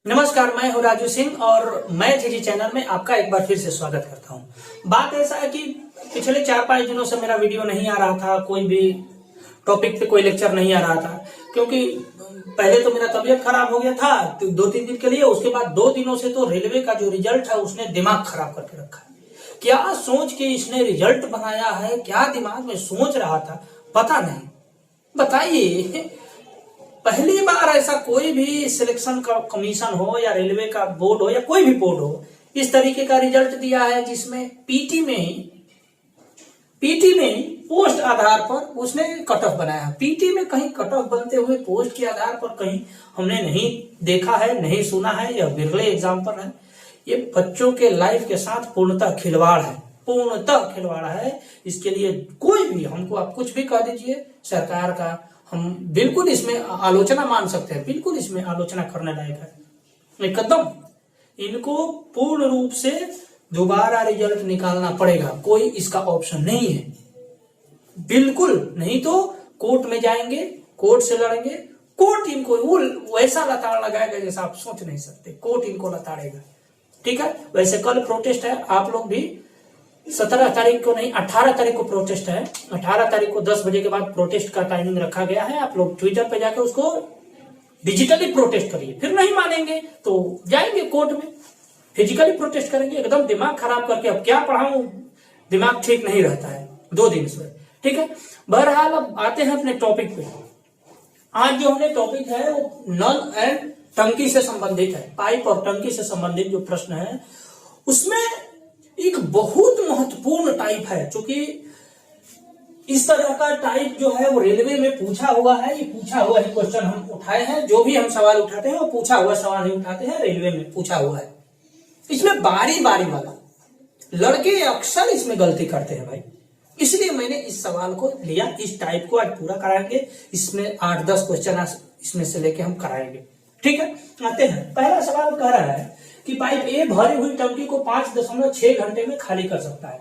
नमस्कार, मैं हूं राजू सिंह और मैं जीजी चैनल में आपका एक बार फिर से स्वागत करता हूं। बात ऐसा है कि पिछले 4-5 दिनों से मेरा वीडियो नहीं आ रहा था, कोई भी टॉपिक पे कोई लेक्चर नहीं आ रहा था, क्योंकि पहले तो मेरा तबीयत खराब हो गया था 2-3 दिन के लिए। उसके बाद 2 दिनों से तो रेलवे का जो रिजल्ट है उसने दिमाग खराब करके रखा है। क्या सोच के इसने रिजल्ट बनाया है, क्या दिमाग में सोच रहा था पता नहीं। बताइए, पहली बार ऐसा कोई भी सिलेक्शन का कमीशन हो या रेलवे का बोर्ड हो या कोई भी बोर्ड हो, इस तरीके का रिजल्ट दिया है जिसमें पीटी में ही पोस्ट आधार पर उसने कट ऑफ बनाया। पीटी में कहीं कट ऑफ बनते हुए पोस्ट के आधार पर कहीं हमने नहीं देखा है, नहीं सुना है। यह बिरले एग्जाम्पल है। ये बच्चों के लाइफ के साथ पूर्णतः खिलवाड़ है, पूर्णतः खिलवाड़ है। इसके लिए कोई भी, हमको आप कुछ भी कह दीजिए, सरकार का हम बिल्कुल इसमें आलोचना मान सकते हैं, बिल्कुल इसमें आलोचना करने लायक है। एकदम इनको पूर्ण रूप से दोबारा रिजल्ट निकालना पड़ेगा, कोई इसका ऑप्शन नहीं है, बिल्कुल नहीं तो कोर्ट में जाएंगे, कोर्ट से लड़ेंगे। कोर्ट इनको वैसा लताड़ लगाएगा जैसा आप सोच नहीं सकते। कोर्ट इनको लताड़ेगा, ठीक है। वैसे कल प्रोटेस्ट है, आप लोग भी 17 तारीख को नहीं 18 तारीख को प्रोटेस्ट है। 18 तारीख को 10 बजे के बाद प्रोटेस्ट का टाइमिंग रखा गया है। आप लोग ट्विटर पे जाकर उसको डिजिटली प्रोटेस्ट करिए, फिर नहीं मानेंगे तो जाएंगे कोर्ट में, फिजिकली प्रोटेस्ट करेंगे। एकदम दिमाग खराब करके, अब क्या पढ़ाऊं, दिमाग ठीक नहीं रहता है 2 दिन से, ठीक है। बहरहाल अब आते हैं अपने टॉपिक पे। आज जो हमने टॉपिक है वो नल एंड टंकी से संबंधित है। पाइप और टंकी से संबंधित जो प्रश्न है उसमें एक बहुत महत्वपूर्ण टाइप है, क्योंकि इस तरह का टाइप जो है वो रेलवे में पूछा हुआ है। ये पूछा हुआ ही क्वेश्चन हम उठाए हैं, जो भी हम सवाल उठाते हैं वो पूछा हुआ सवाल ही उठाते हैं, रेलवे में पूछा हुआ है। इसमें बारी बारी वाला लड़के अक्सर इसमें गलती करते हैं भाई, इसलिए मैंने इस सवाल को लिया। इस टाइप को आज पूरा कराएंगे, इसमें 8-10 क्वेश्चन इसमें से लेके हम कराएंगे, ठीक है। आते हैं, पहला सवाल कह रहा है कि पाइप ए भरी हुई टंकी को 5.6 घंटे में खाली कर सकता है,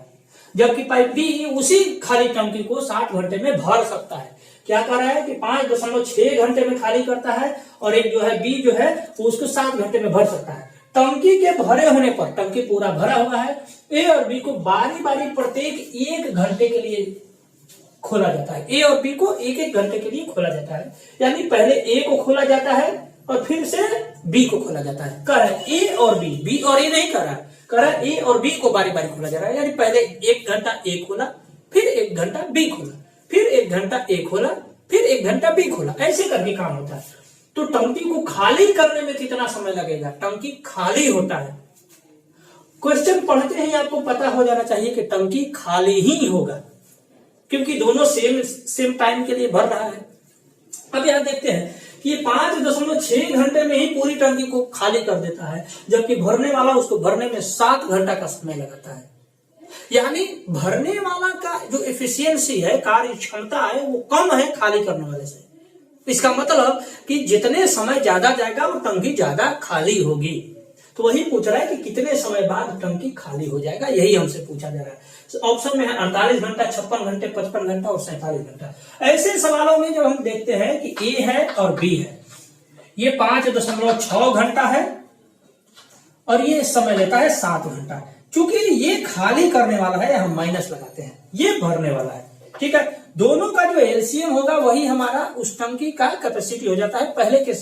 जबकि पाइप बी उसी खाली टंकी को 60 घंटे में भर सकता है। क्या कर रहा है कि 5.6 घंटे में खाली करता है और एक जो है बी जो है वो उसको 7 घंटे में भर सकता है। टंकी के भरे होने पर, टंकी पूरा भरा हुआ है, ए और बी को बारी बारी प्रत्येक 1 घंटे के लिए खोला जाता है। ए और बी को 1-1 घंटे के लिए खोला जाता है, यानी पहले ए को खोला जाता है और फिर से बी को खोला जाता है। कर रहा है ए और बी और ए नहीं कर रहा है, कर रहा है ए और बी को बारी बारी खोला जा रहा है, यानी पहले 1 घंटा ए खोला, फिर 1 घंटा बी खोला, फिर 1 घंटा ए खोला, फिर 1 घंटा बी खोला, ऐसे करके काम होता है। तो टंकी को खाली करने में कितना समय लगेगा? टंकी खाली होता है, क्वेश्चन पढ़ते ही आपको पता हो जाना चाहिए कि टंकी खाली ही होगा, क्योंकि दोनों सेम टाइम के लिए भर रहा है। अब यहां देखते हैं कि 5.6 घंटे में ही पूरी टंकी को खाली कर देता है, जबकि भरने वाला उसको भरने में 7 घंटा का समय लगाता है। यानी भरने वाला का जो एफिशिएंसी है, कार्य क्षमता है, वो कम है खाली करने वाले से। इसका मतलब कि जितने समय ज्यादा जाएगा वो टंकी ज्यादा खाली होगी। तो वही पूछ रहा है कि कितने समय बाद टंकी खाली हो जाएगा, यही हमसे पूछा जा रहा है। ऑप्शन में है 48 घंटा, 56 घंटे, 55 घंटा और 47 घंटा। ऐसे सवालों में जो हम देखते हैं कि ए है और बी है, ये 5.6 घंटा है और ये समय लेता है 7 घंटा। चूंकि ये खाली करने वाला है, हम माइनस लगाते हैं, ये भरने वाला है, ठीक है। दोनों का जो एलसीएम होगा वही हमारा उस टंकी का कैपेसिटी हो जाता है। पहले के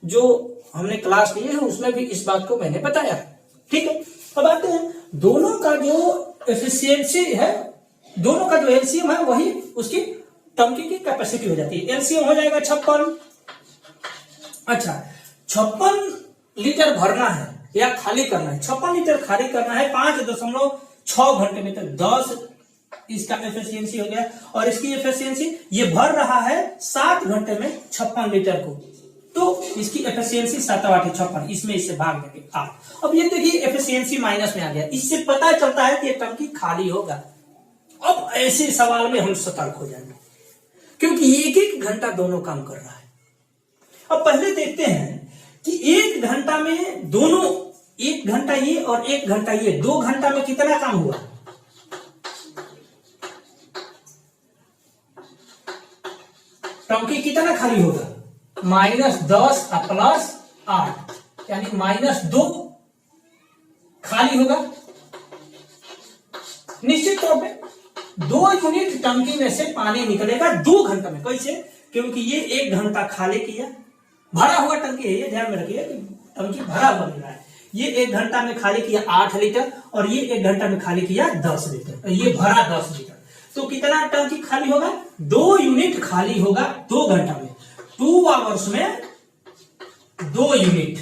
जो हमने क्लास लिए हैं उसमें भी इस बात को मैंने बताया, ठीक है। अब आते हैं, दोनों का जो एफिशिएंसी है, दोनों का जो एलसीएम है वही उसकी टंकी की कैपेसिटी हो जाती है। एलसीएम हो जाएगा 56। अच्छा, 56 लीटर भरना है या खाली करना है, 56 लीटर खाली करना है 5.6 घंटे में, तो 10 इसका एफिशिएंसी हो गया। और इसकी एफिशिएंसी, ये भर रहा है 7 घंटे में 56 लीटर को, तो इसकी एफिशिएंसी 7-8-56, इसमें इससे भाग देंगे 8। अब ये देखिए एफिशिएंसी माइनस में आ गया, इससे पता चलता है कि ये टंकी खाली होगा। अब ऐसे सवाल में हम सतर्क हो जाएंगे, क्योंकि 1-1 घंटा दोनों काम कर रहा है। अब पहले देखते हैं कि 1 घंटा में दोनों, 1 घंटा ये और 1 घंटा ये, 2 घंटा में कितना काम हुआ? टंकी कितना खाली होगा? -10 और +8, यानी -2 खाली होगा। निश्चित तौर पे 2 यूनिट टंकी में से पानी निकलेगा 2 घंटे में। कैसे? क्योंकि ये 1 घंटा खाली किया, भरा हुआ टंकी है, ये ध्यान में रखिए, टंकी भरा हुआ मिल रहा है। ये 1 घंटा में खाली किया 8 लीटर और ये 1 घंटा में खाली किया 10 लीटर, ये भरा 10 लीटर। तो कितना टंकी खाली होगा? 2 यूनिट खाली होगा 2 घंटा में। 2 आवर्स में 2 यूनिट,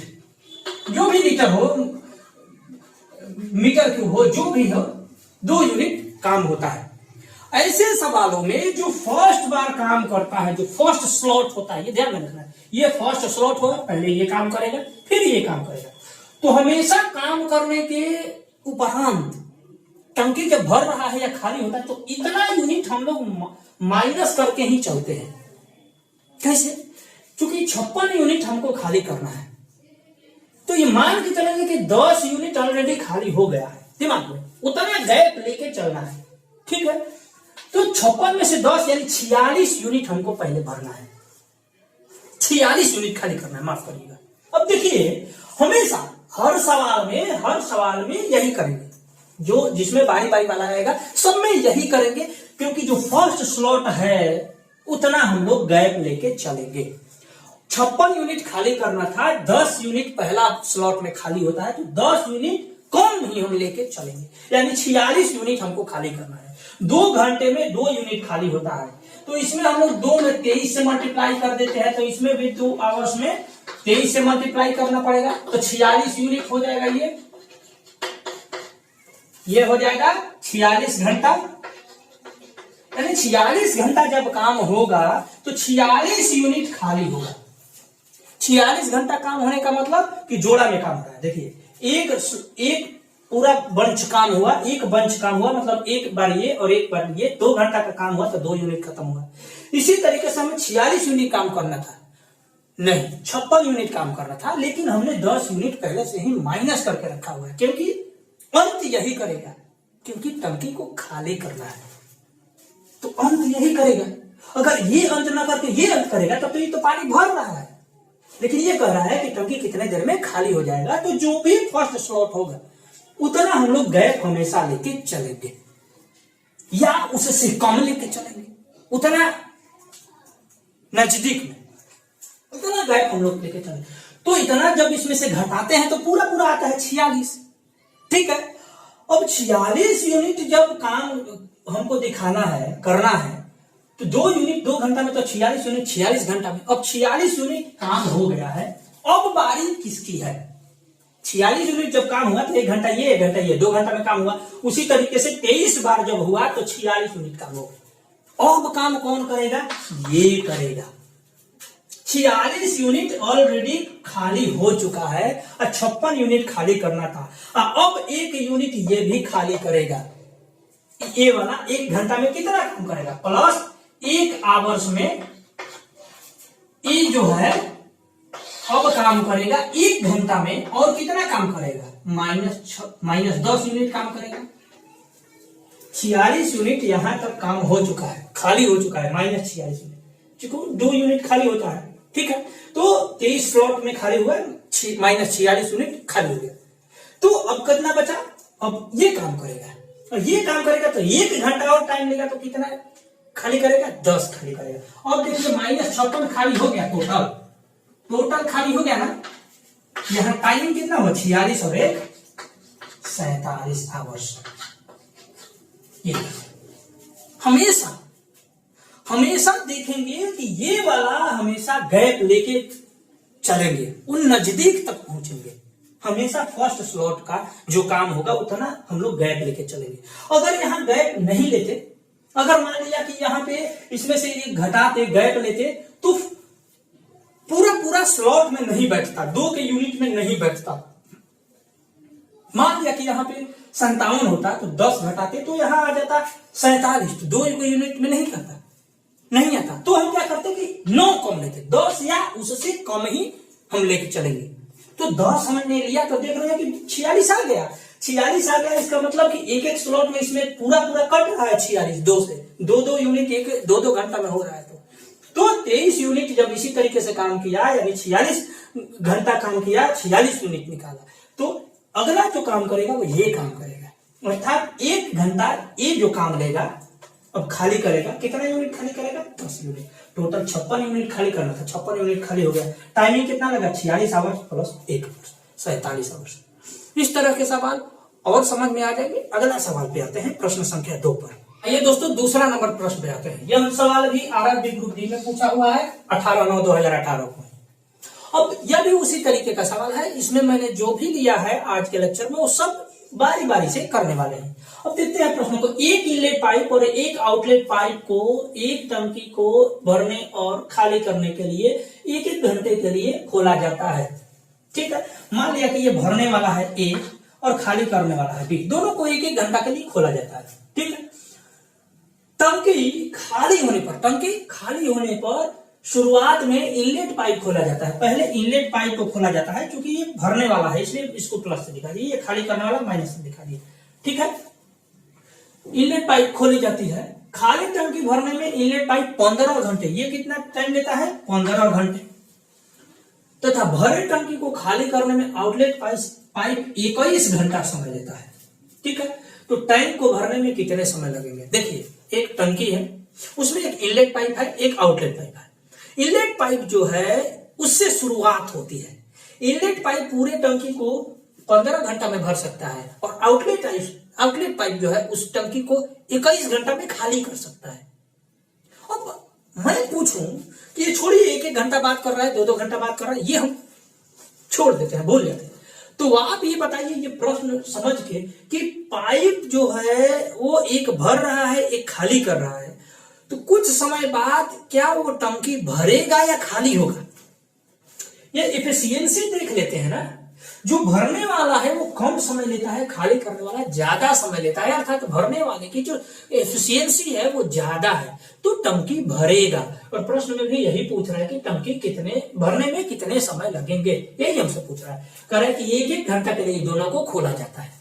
जो भी लीटर हो, मीटर क्यूब हो, जो भी हो, 2 यूनिट काम होता है। ऐसे सवालों में जो फर्स्ट बार काम करता है, जो फर्स्ट स्लॉट होता है, ये ध्यान में रखना है, ये फर्स्ट स्लॉट होगा, पहले ये काम करेगा फिर ये काम करेगा। तो हमेशा काम करने के उपरांत टंकी जब भर रहा है या खाली होता है तो इतना यूनिट हम लोग माइनस करके ही चलते हैं। कैसे? क्योंकि 56 यूनिट हमको खाली करना है, तो ये मान के चलेंगे कि 10 यूनिट ऑलरेडी खाली हो गया है, दिमाग में उतना गैप लेके चलना है। ठीक है, तो 56 में से 10 यानी 46 यूनिट हमको पहले भरना है, 46 यूनिट खाली करना है, माफ करिएगा। अब देखिए, हमेशा हर सवाल में यही करेंगे, जो जिसमें बारी बारी वाला रहेगा सब में यही करेंगे, क्योंकि जो फर्स्ट स्लॉट है उतना हम लोग गैप लेके चलेंगे। 56 यूनिट खाली करना था, 10 यूनिट पहला स्लॉट में खाली होता है, तो 10 यूनिट कम ही हम लेके चलेंगे, यानी 46 यूनिट हमको खाली करना है। 2 घंटे में 2 यूनिट खाली होता है, तो इसमें हम लोग 2 में 23 से मल्टीप्लाई कर देते हैं, तो इसमें भी 2 आवर्स में 23 से मल्टीप्लाई करना पड़ेगा, तो 46 यूनिट हो जाएगा। ये हो जाएगा 46 घंटा, यानी 46 घंटा जब काम होगा तो 46 यूनिट खाली होगा। 46 घंटा काम होने का मतलब कि जोड़ा में काम हो रहा है। देखिए, एक पूरा बंच काम हुआ, एक बंच काम हुआ, मतलब एक बार ये और एक बार ये, 2 घंटा का काम हुआ तो 2 यूनिट खत्म हुआ। इसी तरीके से हमें 46 यूनिट काम करना था, नहीं 56 यूनिट काम करना था, लेकिन हमने 10 यूनिट पहले से ही माइनस करके रखा हुआ है, क्योंकि अंत यही करेगा, क्योंकि टंकी को खाली करना है, तो अंत यही करेगा। अगर ये अंत ना करके ये अंत करेगा तब तो ये तो पानी भर रहा है, लेकिन ये कह रहा है कि टंकी कितने देर में खाली हो जाएगा। तो जो भी फर्स्ट स्लॉट होगा उतना हम लोग गैप हमेशा लेके चलेंगे, या उससे कम लेके चलेंगे, उतना नजदीक में उतना गैप हम लोग लेके चलेंगे। तो इतना जब इसमें से घटाते हैं तो पूरा पूरा आता है 46। ठीक है, अब 46 यूनिट जब काम हमको दिखाना है, करना है, तो 2 यूनिट 2 घंटा में, तो 46 यूनिट 46 घंटा में। अब 46 यूनिट काम हो गया है, अब बारी किसकी है? 46 यूनिट जब काम हुआ तो 1 घंटा ये 1 घंटा ये, 2 घंटा में काम हुआ। उसी तरीके से 23 बार जब हुआ तो 46 यूनिट काम हो गया। अब काम कौन करेगा? ये करेगा। 46 यूनिट ऑलरेडी खाली हो चुका है और 56 यूनिट खाली करना था। अब 1 यूनिट ये भी खाली करेगा। ये वाला 1 घंटा में कितना काम करेगा? प्लस 1 आवर्स में ये जो है अब काम करेगा 1 घंटा में, और कितना काम करेगा? -10 यूनिट काम करेगा। 46 यूनिट यहां तक काम हो चुका है, खाली हो चुका है, -46 यूनिट, क्योंकि 2 यूनिट खाली होता है। ठीक है, तो 23 स्लॉट में खाली हुआ, -46 यूनिट खाली हो गया। तो अब कितना बचा? अब ये काम करेगा, और ये काम करेगा तो 1 घंटा और टाइम लेगा, तो कितना खाली करेगा? 10 खाली करेगा। अब देखिए -56 खाली हो गया, टोटल खाली हो गया ना। यहां टाइमिंग कितना हुआ? 46 और 1 47 आवर्स। ये हमेशा देखेंगे कि ये वाला हमेशा गैप लेके चलेंगे, उन नजदीक तक पहुंचेंगे। हमेशा फर्स्ट स्लॉट का जो काम होगा उतना हम लोग गैप लेके चलेंगे। अगर यहाँ गैप नहीं लेते, अगर मान लिया कि यहाँ पे इसमें से एक घटाते, गैप लेते, तो पूरा स्लॉट में नहीं बैठता, 2 के यूनिट में नहीं बैठता। मान लिया कि यहाँ पे 57 होता तो 10 घटाते तो यहाँ आ जाता 47, तो 2 यूनिट में नहीं आता। तो हम क्या करते कि 9 कम लेते, 10 या उससे कम ही हम लेके चलेंगे। तो 10 हमने लिया तो देख रहे हैं कि 46 आ गया। 46 आ गया, इसका मतलब कि एक स्लॉट में इसमें पूरा कट रहा है 46, 2 से 2 यूनिट 2 घंटा में हो रहा है। तो 23 यूनिट जब इसी तरीके से काम किया, यानी 46 घंटा काम किया, 46 यूनिट निकाला, तो अगला जो काम करेगा वो ये काम करेगा। अर्थात 1 घंटा ये जो काम लेगा, अब खाली करेगा, कितना यूनिट खाली करेगा? 10 यूनिट। टोटल 56 यूनिट खाली करना था, 56 यूनिट खाली हो गया। टाइमिंग कितना लगा? 46 आवर्स प्लस 1 आवर्स, 47 आवर्स। इस तरह के सवाल और समझ में आ जाएंगे। अगला सवाल पे आते हैं, प्रश्न संख्या 2 पर। आइए दोस्तों, दूसरा नंबर प्रश्न पे आते हैं। यह सवाल भी आरआरबी ग्रुप डी में पूछा हुआ है 18/9/2018 को। अब यह भी उसी तरीके का सवाल है। इसमें मैंने जो भी लिया है आज के लेक्चर में वो सब बारी बारी से करने वाले हैं। अब देखते हैं प्रश्न को। एक इनलेट पाइप और एक आउटलेट पाइप को एक टंकी को भरने और खाली करने के लिए 1-1 घंटे के लिए खोला जाता है। ठीक है, मान लिया कि ये भरने वाला है ए और खाली करने वाला है बी, दोनों को 1-1 घंटा के लिए खोला जाता है। ठीक है, टंकी खाली होने पर शुरुआत में इनलेट पाइप खोला जाता है। पहले इनलेट पाइप को खोला जाता है, क्योंकि ये भरने वाला है इसलिए इसको प्लस से दिखा दिए, ये खाली करने वाला माइनस से दिखा दिए। ठीक है, इनलेट पाइप खोली जाती है। खाली टंकी भरने में इनलेट पाइप 15 घंटे, ये कितना टाइम लेता है? 15 घंटे। तथा भरे टंकी को खाली करने में आउटलेट पाइप 21 घंटा समय लेता है। ठीक है, तो टैंक को भरने में कितने समय लगेंगे? देखिए, एक टंकी है, उसमें एक इनलेट पाइप है, एक आउटलेट पाइप है। इनलेट पाइप जो है उससे शुरुआत होती है। इनलेट पाइप पूरे टंकी को 15 घंटा में भर सकता है और आउटलेट पाइप जो है उस टंकी को 21 घंटा में खाली कर सकता है। अब मैं पूछूं कि ये छोड़िए, 1-1 घंटा बात कर रहा है, 2-2 घंटा बात कर रहा है, ये हम छोड़ देते हैं, भूल जाते हैं। तो आप ये बताइए, ये प्रश्न समझ के कि पाइप जो है वो एक भर रहा है, एक खाली कर रहा है, तो कुछ समय बाद क्या वो टंकी भरेगा या खाली होगा? ये एफिशिएंसी देख लेते हैं ना। जो भरने वाला है वो कम समय लेता है, खाली करने वाला ज्यादा समय लेता है, अर्थात भरने वाले की जो एफिशिएंसी है वो ज्यादा है, तो टंकी भरेगा। और प्रश्न में भी यही पूछ रहा है कि टंकी कितने भरने में कितने समय लगेंगे, यही हमसे पूछ रहा है। कह रहा है कि 1-1 घंटा के लिए दोनों को खोला जाता है,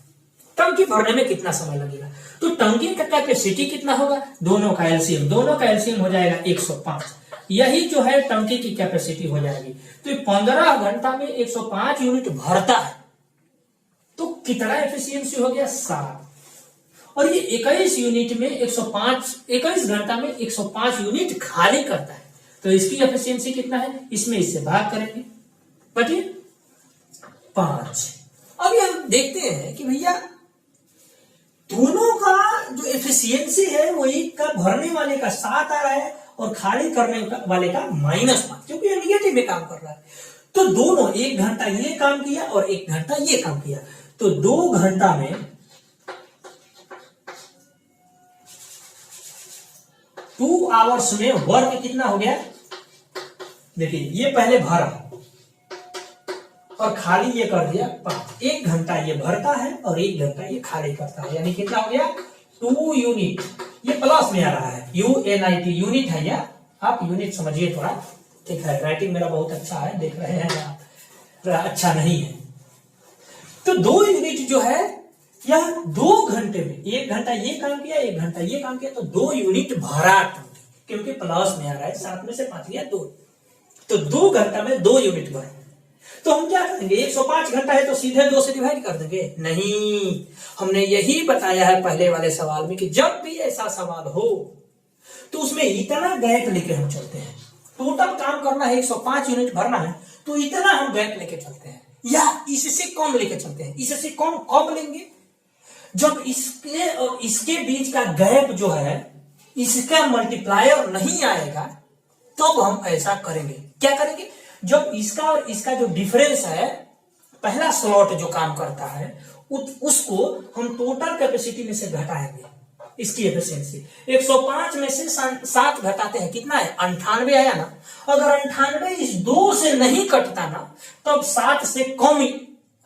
टंकी भरने में कितना समय लगेगा? तो टंकी का कैपेसिटी कितना होगा? दोनों का एलसीएम हो जाएगा 105। यही जो है टंकी की कैपेसिटी हो जाएगी। तो 15 घंटा में 105 यूनिट भरता है, तो कितना एफिशिएंसी हो गया? 7। और ये 21 यूनिट में 21 घंटा में 105 यूनिट खाली करता है, तो इसकी एफिशिएंसी कितना है? इसमें इससे भाग करेंगे, बटिए 5। अब हम देखते हैं कि भैया दोनों का जो एफिशिएंसी है वो एक का भरने वाले का 7 आ रहा है और खाली करने वाले का -5, क्योंकि ये निगेटिव में काम कर रहा है। तो दोनों 1 घंटा ये काम किया और 1 घंटा ये काम किया, तो 2 घंटा में 2 आवर्स में वर्क कितना हो गया? देखिए, ये पहले भरा और खाली ये कर दिया 5। 1 घंटा ये भरता है और 1 घंटा ये खाली करता है, यानी कितना हो गया? 2 यूनिट। ये प्लस में आ रहा है, UNIT यूनिट है, या आप यूनिट समझिए थोड़ा। ठीक है, राइटिंग मेरा बहुत अच्छा है, देख रहे हैं आप, अच्छा नहीं है। तो 2 यूनिट जो है यह 2 घंटे में, 1 घंटा ये काम किया, 1 घंटा ये काम किया, तो 2 यूनिट भरा टंकी, क्योंकि प्लस में आ रहा है, 7 में से 5 गया 2, तो 2 घंटा में 2 यूनिट भरे। तो हम क्या करेंगे? 105 घंटा है तो सीधे 2 से डिवाइड कर देंगे? नहीं, हमने यही बताया है पहले वाले सवाल में कि जब भी ऐसा सवाल हो तो उसमें इतना गैप लेके हम चलते हैं। टोटल काम करना है, 105 यूनिट भरना है, तो इतना हम गैप लेके चलते हैं, या इससे कम लेके चलते हैं। इससे कम कब लेंगे? जब इसके और इसके बीच का गैप जो है इसका मल्टीप्लायर नहीं आएगा, तब हम ऐसा करेंगे। क्या करेंगे? जब इसका और इसका जो डिफरेंस है, पहला स्लॉट जो काम करता है उसको हम टोटल कैपेसिटी में से घटाएंगे, इसकी एफिशिएंसी। 105 में से 7 घटाते हैं, कितना है? 98 आया ना। अगर 98 इस 2 से नहीं कटता ना, तब 7 से कम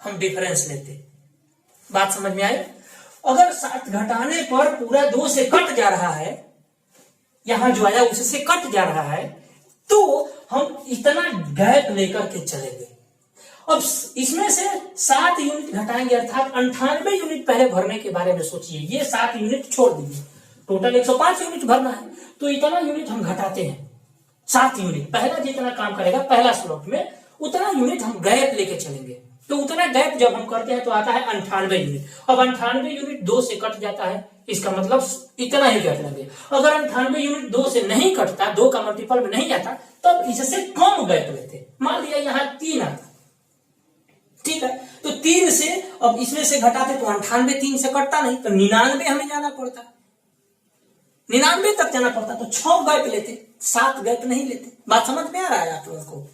हम डिफरेंस लेते। बात समझ में आई? अगर 7 घटाने पर पूरा 2 से कट जा रहा है, यहां जो आया उससे कट जा रहा है, तो हम इतना गैप लेकर के चलेंगे। अब इसमें से 7 यूनिट घटाएंगे, अर्थात 98 यूनिट पहले भरने के बारे में सोचिए। ये 7 यूनिट छोड़ दीजिए, टोटल 105 यूनिट भरना है, तो इतना यूनिट हम घटाते हैं। 7 यूनिट, पहला जितना काम करेगा पहला स्लॉट में उतना यूनिट हम गैप लेके चलेंगे। तो उतना गैप जब हम करते हैं तो आता है 98 यूनिट। अब 98 यूनिट 2 से कट जाता है, इसका मतलब इतना ही गैप लेंगे। अगर 98 यूनिट 2 से नहीं कटता, 2 का मल्टीपल में नहीं आता, तब इससे कम गैप लेते। मान लिया यहाँ 3 आता, ठीक है, तो 3 से अब इसमें से घटाते तो 98 3 से कटता नहीं, तो 99 हमें जाना पड़ता, 99 तक जाना पड़ता, तो 6 गैप लेते, 7 गैप नहीं लेते। बात समझ में आ रहा है आप लोगों को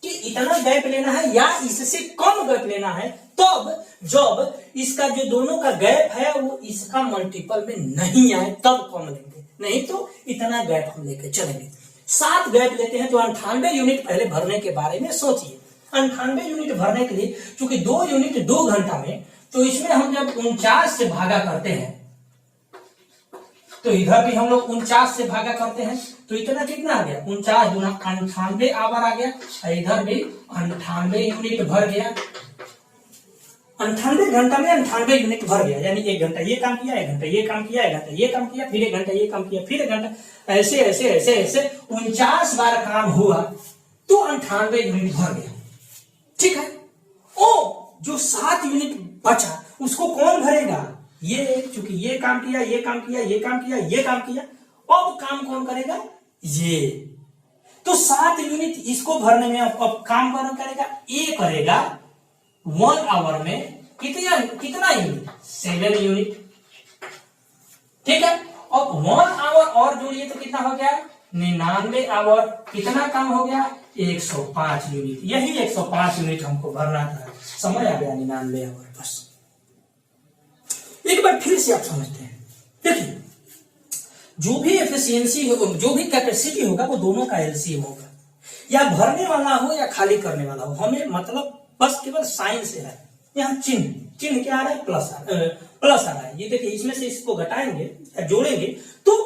कि इतना गैप लेना है या इससे कम गैप लेना है, तब जब इसका जो दोनों का गैप है वो इसका मल्टीपल में नहीं आए तब कम लेंगे, नहीं तो इतना गैप हम लेके चलेंगे। 7 गैप लेते हैं तो 98 यूनिट पहले भरने के बारे में सोचिए। 98 यूनिट भरने के लिए चूंकि 2 यूनिट 2 घंटा में, तो इसमें हम जब 49 से भागा करते हैं तो इधर भी हम लोग 49 से भागा करते हैं, तो इतना कितना आ गया, 49 गुना 98 आवर आ गया, इधर भी 98 यूनिट भर गया। 98 घंटा में 98 यूनिट भर गया, यानी 1 घंटा ये काम किया, 1 घंटा ये काम किया, 1 घंटा ये काम किया, फिर 1 घंटा ये काम किया, फिर 1 घंटा, ऐसे ऐसे ऐसे ऐसे 49 बार काम हुआ तो 98 यूनिट भर गया, ठीक है। ओ जो 7 यूनिट बचा उसको कौन भरेगा, ये, चूंकि ये काम किया, ये काम किया, ये काम किया, ये काम किया, अब काम कौन करेगा, ये। तो 7 यूनिट इसको भरने में अब काम कौन करेगा, ये करेगा 1 आवर में कितना यूनिट, 7 यूनिट, ठीक है। अब 1 आवर और जोड़िए तो कितना हो गया, 99 आवर, कितना काम हो गया, 105 यूनिट। यही 105 यूनिट हमको भरना था, समझ आ गया, 99 आवर। बस एक बार फिर से आप समझते हैं, देखिए जो भी एफिशिएंसी हो, जो भी कैपेसिटी होगा वो दोनों का एलसीएम होगा, या भरने वाला हो या खाली करने वाला हो, हमें मतलब बस केवल साइन से है। यहाँ चिन्ह क्या आ रहा है, प्लस आ रहा है, ये देखिए इसमें से इसको घटाएंगे या जोड़ेंगे तो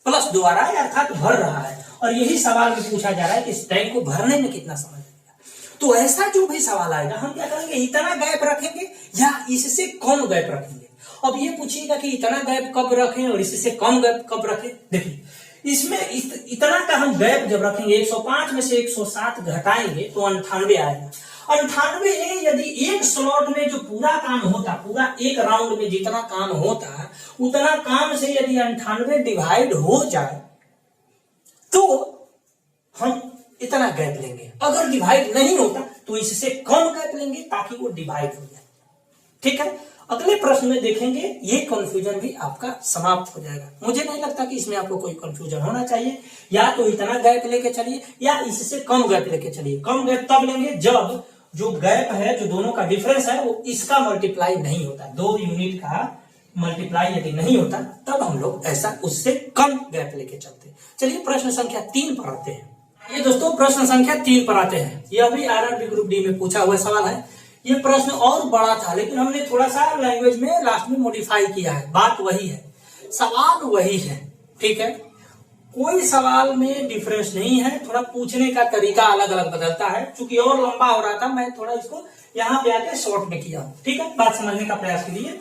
प्लस 2 आ रहा है, अर्थात भर रहा है। और यही सवाल में पूछा जा रहा है कि इस टैंक को भरने में कितना समय लगेगा। तो ऐसा जो भी सवाल आएगा हम क्या करेंगे, इतना गैप रखेंगे या इससे कम गैप रखेंगे। अब ये पूछिएगा कि इतना गैप कब रखें और इससे कम गैप कब रखें, देखिए इसमें इतना का हम गैप जब रखेंगे, 105 में से 107 घटाएंगे तो 98 आएगा। 98 यदि एक स्लॉट में जो पूरा काम होता, पूरा एक राउंड में जितना काम होता, उतना काम से यदि 98 डिवाइड हो जाए तो हम इतना गैप लेंगे। अगर डिवाइड नहीं होता तो इससे कम गैप लेंगे ताकि वो डिवाइड हो जाए, ठीक है। अगले प्रश्न में देखेंगे, ये कंफ्यूजन भी आपका समाप्त हो जाएगा। मुझे नहीं लगता कि इसमें आपको कोई कंफ्यूजन होना चाहिए। या तो इतना गैप लेके चलिए या इससे कम गैप लेके चलिए। कम गैप तब लेंगे जब जो गैप है, जो दोनों का डिफरेंस है, वो इसका मल्टीप्लाई नहीं होता। 2 यूनिट का मल्टीप्लाई यदि नहीं होता तब हम लोग ऐसा उससे कम गैप लेके चलते। चलिए प्रश्न संख्या 3 पर आते हैं। ये दोस्तों प्रश्न संख्या 3 पर आते हैं। यह भी आरआरबी ग्रुप डी में पूछा हुआ सवाल है। ये प्रश्न और बड़ा था लेकिन हमने थोड़ा सा लैंग्वेज में लास्ट में मॉडिफाई किया है। बात वही है, सवाल वही है, ठीक है। कोई सवाल में डिफरेंस नहीं है, थोड़ा पूछने का तरीका अलग अलग बदलता है। चूंकि और लंबा हो रहा था, मैं थोड़ा इसको यहाँ पे आके शॉर्ट में किया हूँ, ठीक है। बात समझने का प्रयास कीजिए।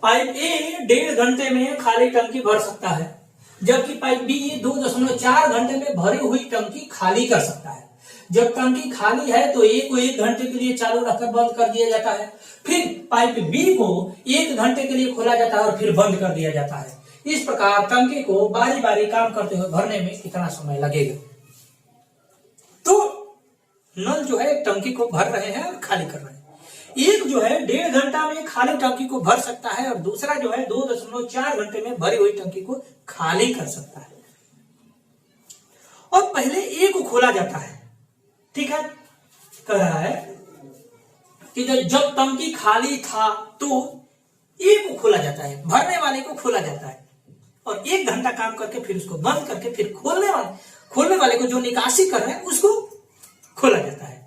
पाइप ए 1.5 घंटे में खाली टंकी भर सकता है, जबकि पाइप बी 2.4 घंटे में भरी हुई टंकी खाली कर सकता है। जब टंकी खाली है तो ए को 1 घंटे के लिए चालू रखकर बंद कर दिया जाता है, फिर पाइप बी को 1 घंटे के लिए खोला जाता है और फिर बंद कर दिया जाता है। इस प्रकार टंकी को बारी बारी काम करते हुए भरने में कितना समय लगेगा। तो नल जो है टंकी को भर रहे हैं और खाली कर रहे हैं। एक जो है 1.5 घंटा में खाली टंकी को भर सकता है और दूसरा जो है 2.4 घंटे में भरी हुई टंकी को खाली कर सकता है। और पहले ए को खोला जाता है, ठीक है। कह रहा है कि जब टंकी खाली था तो ए को खोला जाता है, भरने वाले को खोला जाता है, और 1 घंटा काम करके फिर उसको बंद करके फिर खोलने वाले को जो निकासी कर रहे हैं उसको खोला जाता है।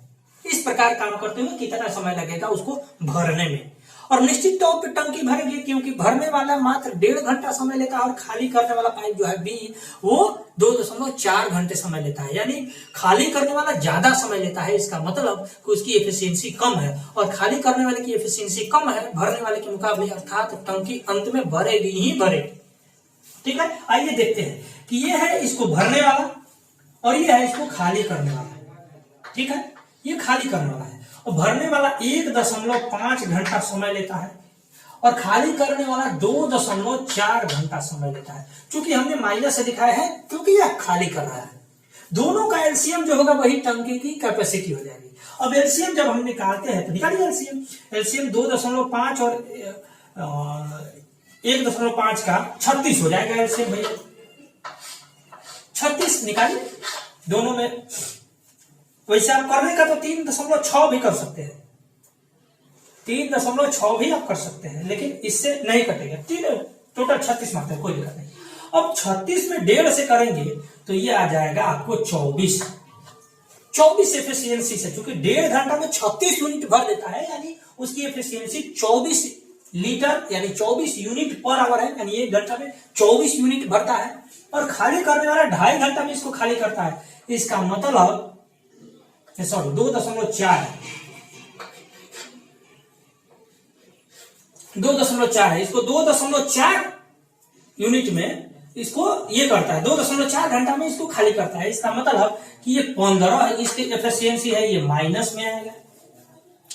इस प्रकार काम करते हुए कितना समय लगेगा उसको भरने में। और निश्चित तौर पर टंकी भरेगी क्योंकि भरने वाला मात्र 1.5 घंटा समय लेता है और खाली करने वाला पाइप जो है बी वो 2.4 घंटे समय लेता है। यानी खाली करने वाला ज्यादा समय लेता है, इसका मतलब कि उसकी एफिशिएंसी कम है, और खाली करने वाले की एफिशिएंसी कम है भरने वाले के मुकाबले, अर्थात टंकी अंत में भरेगी ही भरेगी, ठीक है। आइए देखते हैं कि ये है इसको भरने वाला और ये है इसको खाली करने वाला है। ठीक है, ये खाली करने वाला है और भरने वाला 1.5 घंटा समय लेता है और खाली करने वाला 2.4 घंटा समय लेता है। क्योंकि हमने माइनस से दिखाया है क्योंकि यह खाली कर रहा है। दोनों का एलसीएम जो होगा वही टंकी की कैपेसिटी हो जाएगी। अब एलसीएम जब हम निकालते हैं तो निकालिए एलसीएम 2.5 और 1.5 का 36 हो जाएगा एलसीएम भैया। 36 निकालिए दोनों में। वैसे आप करने का तो 3.6 भी कर सकते हैं, 3.6 भी आप कर सकते हैं, लेकिन इससे नहीं कटेगा। टोटल 36 मारते हैं, कोई दिक्कत नहीं। अब 36 में 1.5 से करेंगे तो ये आ जाएगा आपको 24 एफिशिएंसी से। क्योंकि 1.5 घंटा में 36 यूनिट भर देता है, यानी उसकी एफिशिएंसी 24 लीटर यानी 24 यूनिट पर आवर है, यानी 1 घंटा में 24 यूनिट भरता है। और खाली करने वाला 2.5 घंटा में इसको खाली करता है। इसका मतलब सॉरी 2.4 है, 2.4 है। इसको 2.4 यूनिट में इसको ये करता है, 2.4 घंटा में इसको खाली करता है। इसका मतलब कि ये 15 इसकी एफिशिएंसी है, ये माइनस में आएगा।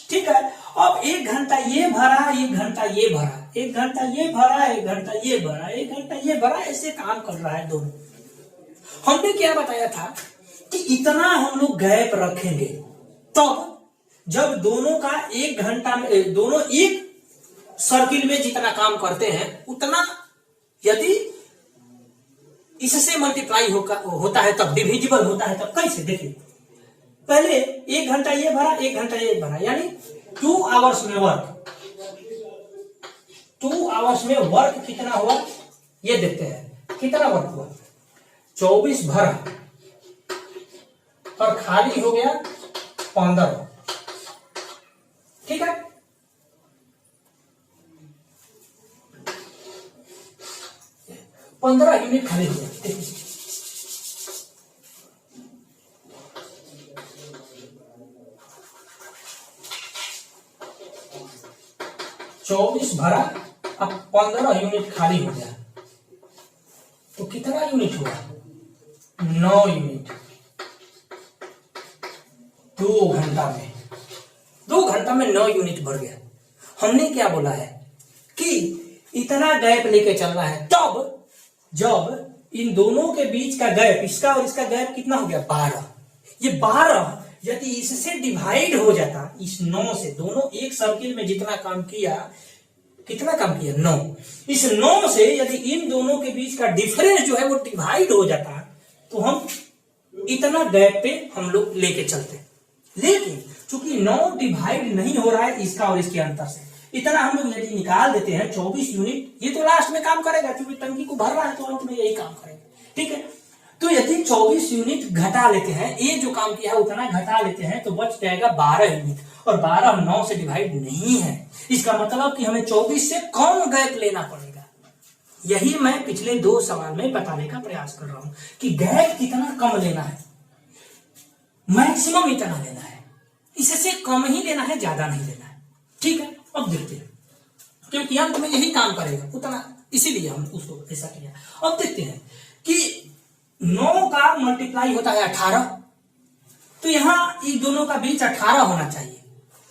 ठीक है, अब 1 घंटा ये भरा, 1 घंटा ये भरा, 1 घंटा ये भरा, 1 घंटा ये भरा, 1 घंटा ये भरा, ऐसे काम कर रहा है दोनों। हमने क्या बताया था कि इतना हम लोग गैप रखेंगे तब जब दोनों का 1 घंटा में दोनों एक सर्किल में जितना काम करते हैं उतना यदि इससे मल्टीप्लाई होता है तब डिविजिबल होता है तब। कैसे देखिए, पहले 1 घंटा ये भरा, 1 घंटा ये भरा, यानी 2 आवर्स में वर्क, 2 आवर्स में वर्क कितना हुआ ये देखते हैं। कितना वर्क हुआ, 24 भरा और खाली हो गया 15। ठीक है, पंद्रह यूनिट खाली हो गया। 24 भरा, अब 15 यूनिट खाली हो गया तो कितना यूनिट हुआ, 9 यूनिट 2 घंटा में। 2 घंटा में 9 यूनिट भर गया। हमने क्या बोला है कि इतना गैप लेके चलना है तब जब इन दोनों के बीच का गैप, इसका और इसका गैप कितना हो गया, 12। ये 12 यदि इससे डिवाइड हो जाता, इस 9 से, दोनों एक सर्किल में जितना काम किया, कितना काम किया, 9। इस 9 से यदि इन दोनों के बीच का डिफरेंस जो है वो डिवाइड हो जाता तो हम इतना गैप पे हम लोग लेके चलते। लेकिन चूंकि 9 डिवाइड नहीं हो रहा है इसका और इसके अंतर से, इतना हम लोग यदि निकाल देते हैं 24 यूनिट, ये तो लास्ट में काम करेगा क्योंकि टंकी को भर रहा है तो अंत में यही काम करेगा। ठीक है, तो यदि 24 यूनिट घटा लेते हैं, ये जो काम किया है उतना घटा लेते हैं तो बच जाएगा 12 यूनिट, और 12 9 से डिवाइड नहीं है। इसका मतलब कि हमें 24 से कम गैप लेना पड़ेगा। यही मैं पिछले 2 सवाल में बताने का प्रयास कर रहा हूं कि गैप कितना कम लेना है, मैक्सिमम इतना लेना है, इससे कम ही लेना है, ज्यादा नहीं लेना है। ठीक है, अब देखते हैं क्योंकि अंत में यही काम करेगा उतना, इसीलिए हम उसको ऐसा किया। अब देखते हैं कि 9 का मल्टीप्लाई होता है 18, तो यहां इन दोनों का बीच 18 होना चाहिए,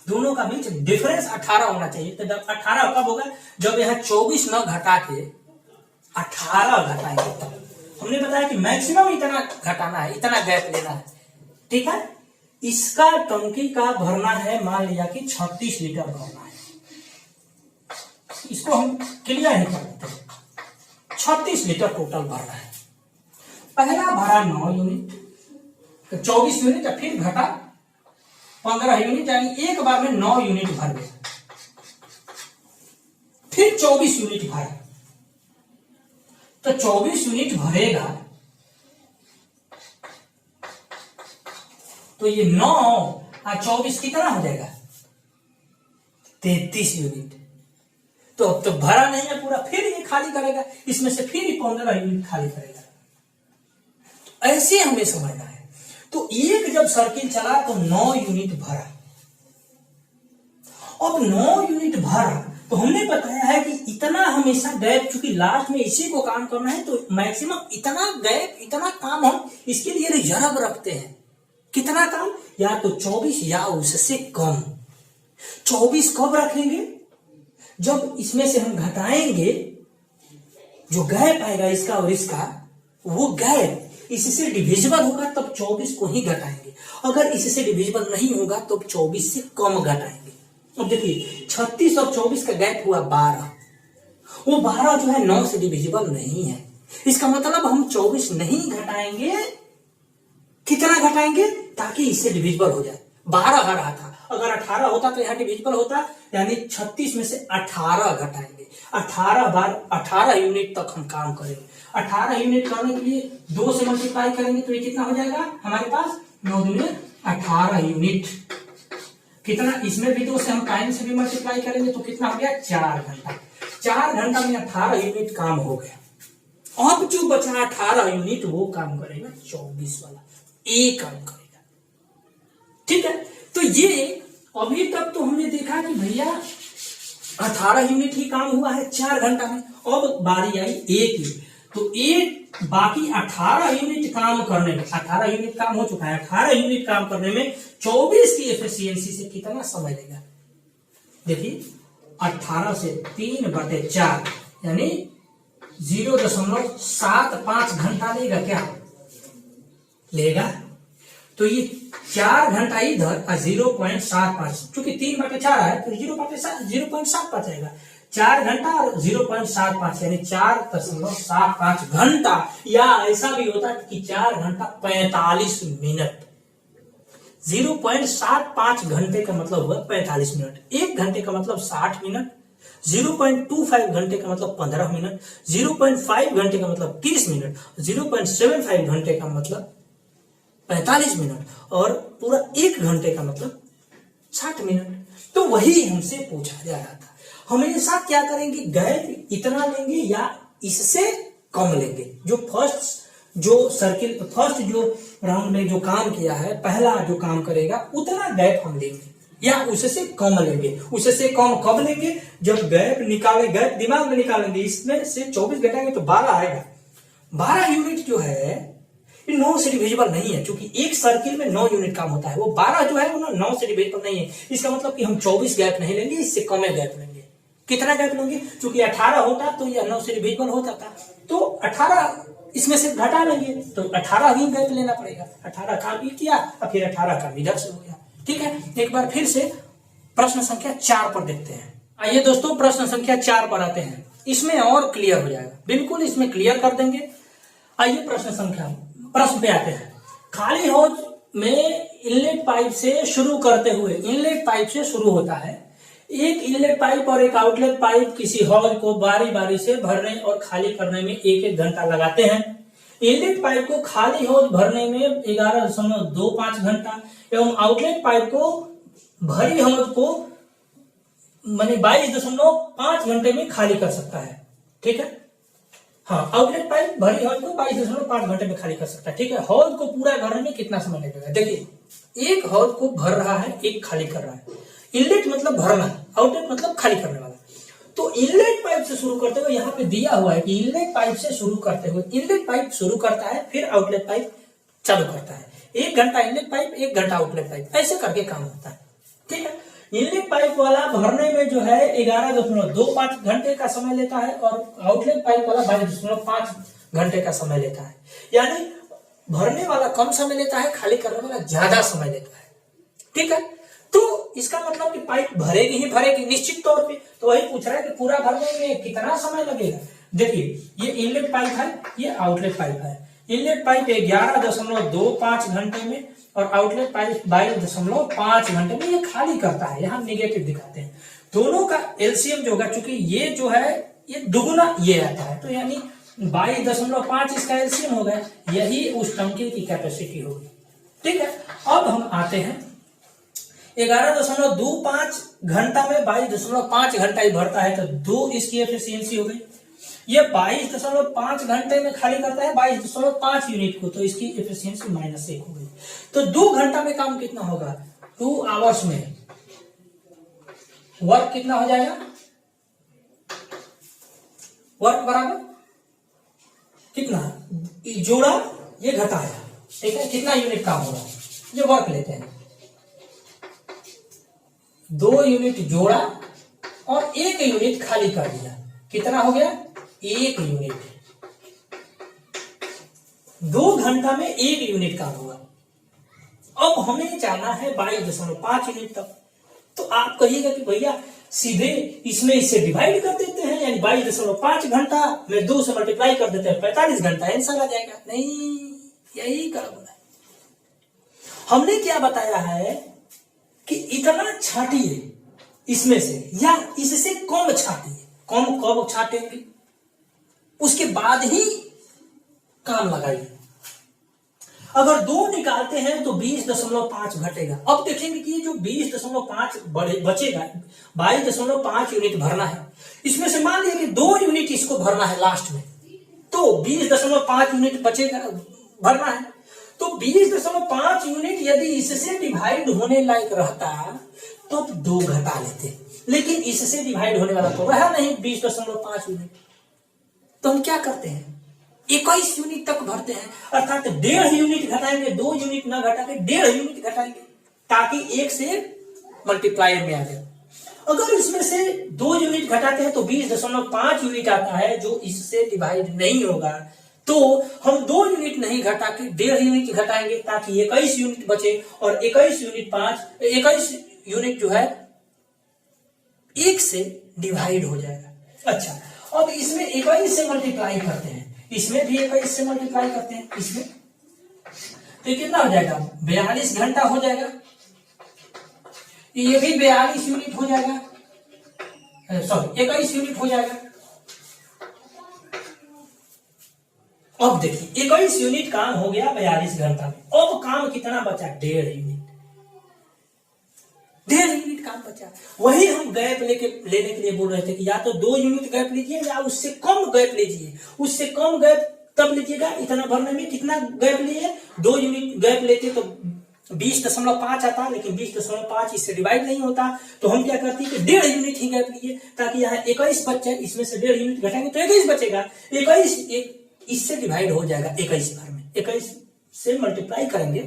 दोनों का बीच डिफरेंस 18 होना चाहिए। तो जब 18 कब होगा, जब यहाँ 24 न घटा के 18 घटाएंगे तब। हमने बताया कि मैक्सिमम इतना घटाना है, इतना गैप लेना है। ठीक है, इसका टंकी का भरना है, मान लिया कि 36 लीटर भरना है, इसको हम क्लियर नहीं कर देते। 36 लीटर टोटल भरना है। पहला भरा 9 यूनिट, तो 24 यूनिट, फिर घटा 15 यूनिट, यानी एक बार में 9 यूनिट भर गया। फिर 24 यूनिट भरा, तो 24 यूनिट भरेगा तो ये 9 और 24 कितना हो जाएगा, 33 यूनिट। तो अब तो भरा नहीं है पूरा, फिर ये खाली करेगा, इसमें से फिर 15 यूनिट खाली करेगा। तो ऐसे हमें समझना है। तो एक जब सर्किल चला तो 9 यूनिट भरा। अब 9 यूनिट भरा तो हमने बताया है कि इतना हमेशा गैप, चूंकि लास्ट में इसी को काम करना है तो मैक्सिमम इतना गैप, इतना काम हम इसके लिए रिजर्व रखते हैं। कितना काम? या तो 24 या उससे कम। 24 कब रखेंगे? जब इसमें से हम घटाएंगे, जो गैप आएगा इसका और इसका, वो गैप इससे डिविजिबल होगा तब 24 को ही घटाएंगे। अगर इससे डिविजिबल नहीं होगा तो 24 से कम घटाएंगे। अब देखिए 36 और 24 का गैप हुआ 12। वो 12 जो है 9 से डिविजिबल नहीं है। इसका मतलब हम 24 नहीं घटाएंगे। कितना घटाएंगे? ताकि इससे डिविजिबल हो जाए। 12 आ रहा था, अगर 18 होता तो यहाँ डिविजिबल होता, यानी 36 में से 18 घटाएंगे। 18 बार 18 यूनिट तक हम काम करेंगे। 18 यूनिट करने के लिए 2 से मल्टीप्लाई करेंगे तो ये कितना हो जाएगा हमारे पास? 9 दूनी 18 यूनिट। कितना? इसमें भी 2 से हम टाइम से भी मल्टीप्लाई करेंगे तो कितना हो गया? 4 घंटा। 4 घंटा में 18 यूनिट काम हो गया। अब जो बचा 18 यूनिट वो काम करेगा 24 वाला, एक काम करेगा। ठीक है, तो ये अभी तक तो हमने देखा कि भैया 18 यूनिट ही काम हुआ है 4 घंटा में। अब बारी आई एक की, तो एक बाकी 18 यूनिट काम करने में, 18 यूनिट काम हो चुका है, 18 यूनिट काम करने में 24 की एफिशिएंसी से कितना समय लेगा? देखिए 18 से 3/4 यानी 0.75 घंटा लेगा। क्या लेगा? तो ये 4 घंटा इधर और 0.75, चूंकि 3/4 है तो 0.75 आएगा। 4 घंटा और 0.75 यानी 4.75 घंटा, या ऐसा भी होता है कि 4 घंटा 45 मिनट। 0.75 घंटे का मतलब हुआ 45 मिनट। 1 घंटे का मतलब 60 मिनट। 0.25 घंटे का मतलब 15 मिनट। 0.5 घंटे का मतलब 30 मिनट। 0.75 घंटे का मतलब 45 मिनट, और पूरा 1 घंटे का मतलब 60 मिनट। तो वही हमसे पूछा जा रहा था। हमेशा क्या करेंगे? गैप इतना लेंगे या इससे कम लेंगे। जो फर्स्ट जो राउंड में जो काम किया है, पहला जो काम करेगा उतना गैप हम लेंगे या उससे कम लेंगे। उससे कम कब लेंगे? जब गैप निकाले, गैप दिमाग में निकालेंगे, इसमें से 24 घटाएंगे तो 12 आएगा। 12 यूनिट जो है 9 से डिविजिबल नहीं है, क्योंकि एक सर्किल में 9 यूनिट काम होता है। वो 12 जो है वो 9 से डिविजिबल नहीं है। इसका मतलब कि हम 24 गैप नहीं लेंगे, इससे कम गैप लेंगे। कितना गैप लेंगे? क्योंकि 18 होता तो यह 9 से डिविजिबल होता था, तो 18 इसमें से घटा लेंगे तो 18 ही गैप लेना पड़ेगा। 18 काम भी किया और फिर 18 काम इधर से हो गया। ठीक है, एक बार फिर से प्रश्न संख्या 4 पर देखते हैं। आइए दोस्तों प्रश्न संख्या 4 पर आते हैं। इसमें और क्लियर हो जाएगा, बिल्कुल इसमें क्लियर कर देंगे। आइए प्रश्न पे आते हैं। खाली हौज में इनलेट पाइप से शुरू करते हुए, इनलेट पाइप से शुरू होता है। एक इनलेट पाइप और एक आउटलेट पाइप किसी हौज को बारी बारी से भरने और खाली करने में 1-1 घंटा लगाते हैं। इनलेट पाइप को खाली हौज भरने में 11.25 घंटा एवं आउटलेट पाइप को भरी हौज को 22.5 घंटे में खाली कर सकता है। ठीक है, हाँ, आउटलेट पाइप भरी हौज को 22.5 घंटे में खाली कर सकता है। ठीक है, हौज को पूरा भरने में कितना समय लगेगा? देखिए एक हौज को भर रहा है, एक खाली कर रहा है। इनलेट मतलब भरना, आउटलेट मतलब खाली करने वाला। तो इनलेट पाइप से शुरू करते हुए यहाँ पे दिया हुआ है कि इनलेट पाइप से शुरू करते हुए, इनलेट पाइप शुरू करता है फिर आउटलेट पाइप चालू करता है। 1 घंटा इनलेट पाइप, 1 घंटा आउटलेट पाइप, ऐसे करके काम होता है। ठीक है, इनलेट पाइप वाला भरने में जो है 11.25 घंटे का समय लेता है और आउटलेट पाइप वाला 22.5 घंटे का समय लेता है। यानी भरने वाला कम समय लेता है, खाली करने वाला ज्यादा समय लेता है। ठीक है, तो इसका मतलब कि पाइप भरेगी ही भरेगी निश्चित तौर पे। तो वही पूछ रहा है कि पूरा भरने में कितना समय लगेगा। देखिए ये इनलेट पाइप है, ये आउटलेट पाइप है। इनलेट पाइप 11.25 घंटे में और आउटलेट पाइप 22.5 घंटे में ये खाली करता है। यहाँ निगेटिव दिखाते हैं। दोनों का एलसीएम जो होगा, चूंकि ये जो है ये दुगुना ये आता है, तो यानी 22.5 इसका एलसीएम हो गया। यही उस टंकी की कैपेसिटी होगी। ठीक है, अब हम आते हैं 11.25 घंटा में 22.5 घंटा ही भरता है, तो 2 इसकी एफिशिएंसी हो गई। ये 22.5 घंटे में खाली करता है 22.5 यूनिट को, तो इसकी एफिशिएंसी -1 हो गई। तो 2 घंटा में काम कितना होगा? 2 आवर्स में वर्क कितना हो जाएगा? वर्क बराबर कितना, ये जोड़ा ये घटाया, ठीक है, कितना यूनिट काम हो रहा है, ये वर्क लेते हैं, 2 यूनिट जोड़ा और 1 यूनिट खाली कर दिया, कितना हो गया 1 यूनिट। 2 घंटा में 1 यूनिट काम हुआ। अब हमें जाना है 22.5 यूनिट तक। तो आप कहिएगा कि भैया सीधे इसमें इससे डिवाइड कर देते हैं, यानी 22.5 घंटा में 2 से मल्टीप्लाई कर देते हैं, 45 घंटा आंसर आ जाएगा। नहीं, यही गड़बड़ है। हमने क्या बताया है कि इतना छाटिए इसमें से या इससे कम छाटिए, कम कब छाटेंगे उसके बाद ही काम लगाइए। अगर 2 निकालते हैं तो 20.5 घटेगा। अब देखेंगे कि ये जो 20.5 बचेगा, 22.5 यूनिट भरना है, इसमें से मान लीजिए कि 2 यूनिट इसको भरना है लास्ट में, तो 20.5 यूनिट बचेगा भरना है। तो 20.5 यूनिट यदि इससे डिवाइड होने लायक रहता तो 2 घटा लेते, लेकिन इससे डिवाइड होने वाला तो रहा नहीं 20.5 यूनिट। तो हम क्या करते हैं, 21 यूनिट तक भरते हैं, अर्थात 1.5 यूनिट घटाएंगे, 2 यूनिट ना घटा के 1.5 यूनिट घटाएंगे, ताकि 1 से मल्टीप्लायर में आ जाए। अगर इसमें से 2 यूनिट घटाते हैं तो 20.5 यूनिट आता है जो इससे डिवाइड नहीं होगा। तो हम 2 यूनिट नहीं घटा के 1.5 यूनिट घटाएंगे ताकि 21 यूनिट बचे, और 21 यूनिट जो है 1 से डिवाइड हो जाएगा। अच्छा, अब इसमें 21 से मल्टीप्लाई करते हैं, इसमें भी 21 से मल्टीप्लाई करते हैं, इसमें तो कितना हो जाएगा 42 घंटा हो जाएगा, ये भी 42 यूनिट हो जाएगा, सॉरी 21 यूनिट हो जाएगा। अब देखिए 21 यूनिट काम हो गया 42 घंटा में। अब काम कितना बचा 1.5 यूनिट, 1.5 यूनिट काम बचा। वही हम गैप लेने के लिए बोल रहे थे कि या तो 2 यूनिट गैप लीजिए या उससे कम गैप लीजिए। उससे कम गैप तब लीजिएगा इतना भरने में, कितना गैप लिए 2 यूनिट गैप लेते तो 20.5 आता, लेकिन 20.5 इससे डिवाइड नहीं होता। तो हम क्या करते हैं कि 1.5 यूनिट ही गैप लिए, ताकि यहाँ 21 बच जाए, इसमें से 1.5 यूनिट घटाएंगे तो 21 बचेगा। 21 इससे डिवाइड हो जाएगा 21 बार में, 21 से मल्टीप्लाई करेंगे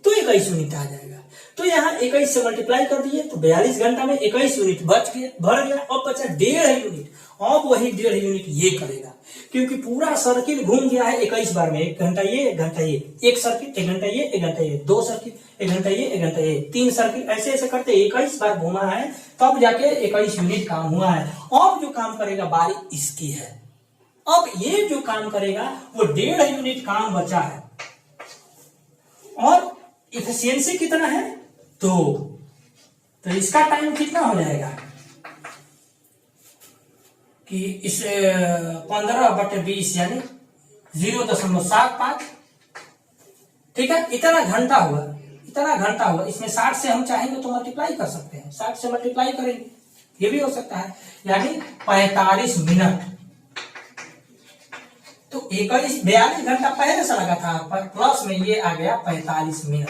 तो 21 यूनिट आ जाएगा। तो यहाँ 21 से मल्टीप्लाई कर दिए तो 42 घंटा में 21 यूनिट बच गया, भर गया। अब बचा 1.5 यूनिट। अब वही 1.5 यूनिट ये करेगा, क्योंकि पूरा सर्किल घूम गया है 21 बार में। 1 घंटा ये, 1 घंटा ये, 1 सर्किट 1 घंटा ये, 1 घंटा ये, 2 सर्किट 1 घंटा ये, 1 घंटा ये, 3 सर्किट, ऐसे ऐसे करते 21 बार घूमा है, तब जाके 21 यूनिट काम हुआ है। अब जो काम करेगा बारी इसकी है। अब ये जो काम करेगा वो 1.5 यूनिट काम बचा है, और इफिशियंसी कितना है 2। तो इसका टाइम कितना हो जाएगा कि इसे 15/20 यानी 0.75, ठीक है। इतना घंटा हुआ, इतना घंटा हुआ। इसमें 60 से हम चाहेंगे तो मल्टीप्लाई कर सकते हैं, 60 से मल्टीप्लाई करेंगे, ये भी हो सकता है, यानी 45 मिनट। तो 42 घंटा पहले से लगा था, पर प्लस में ये आ गया 45 मिनट।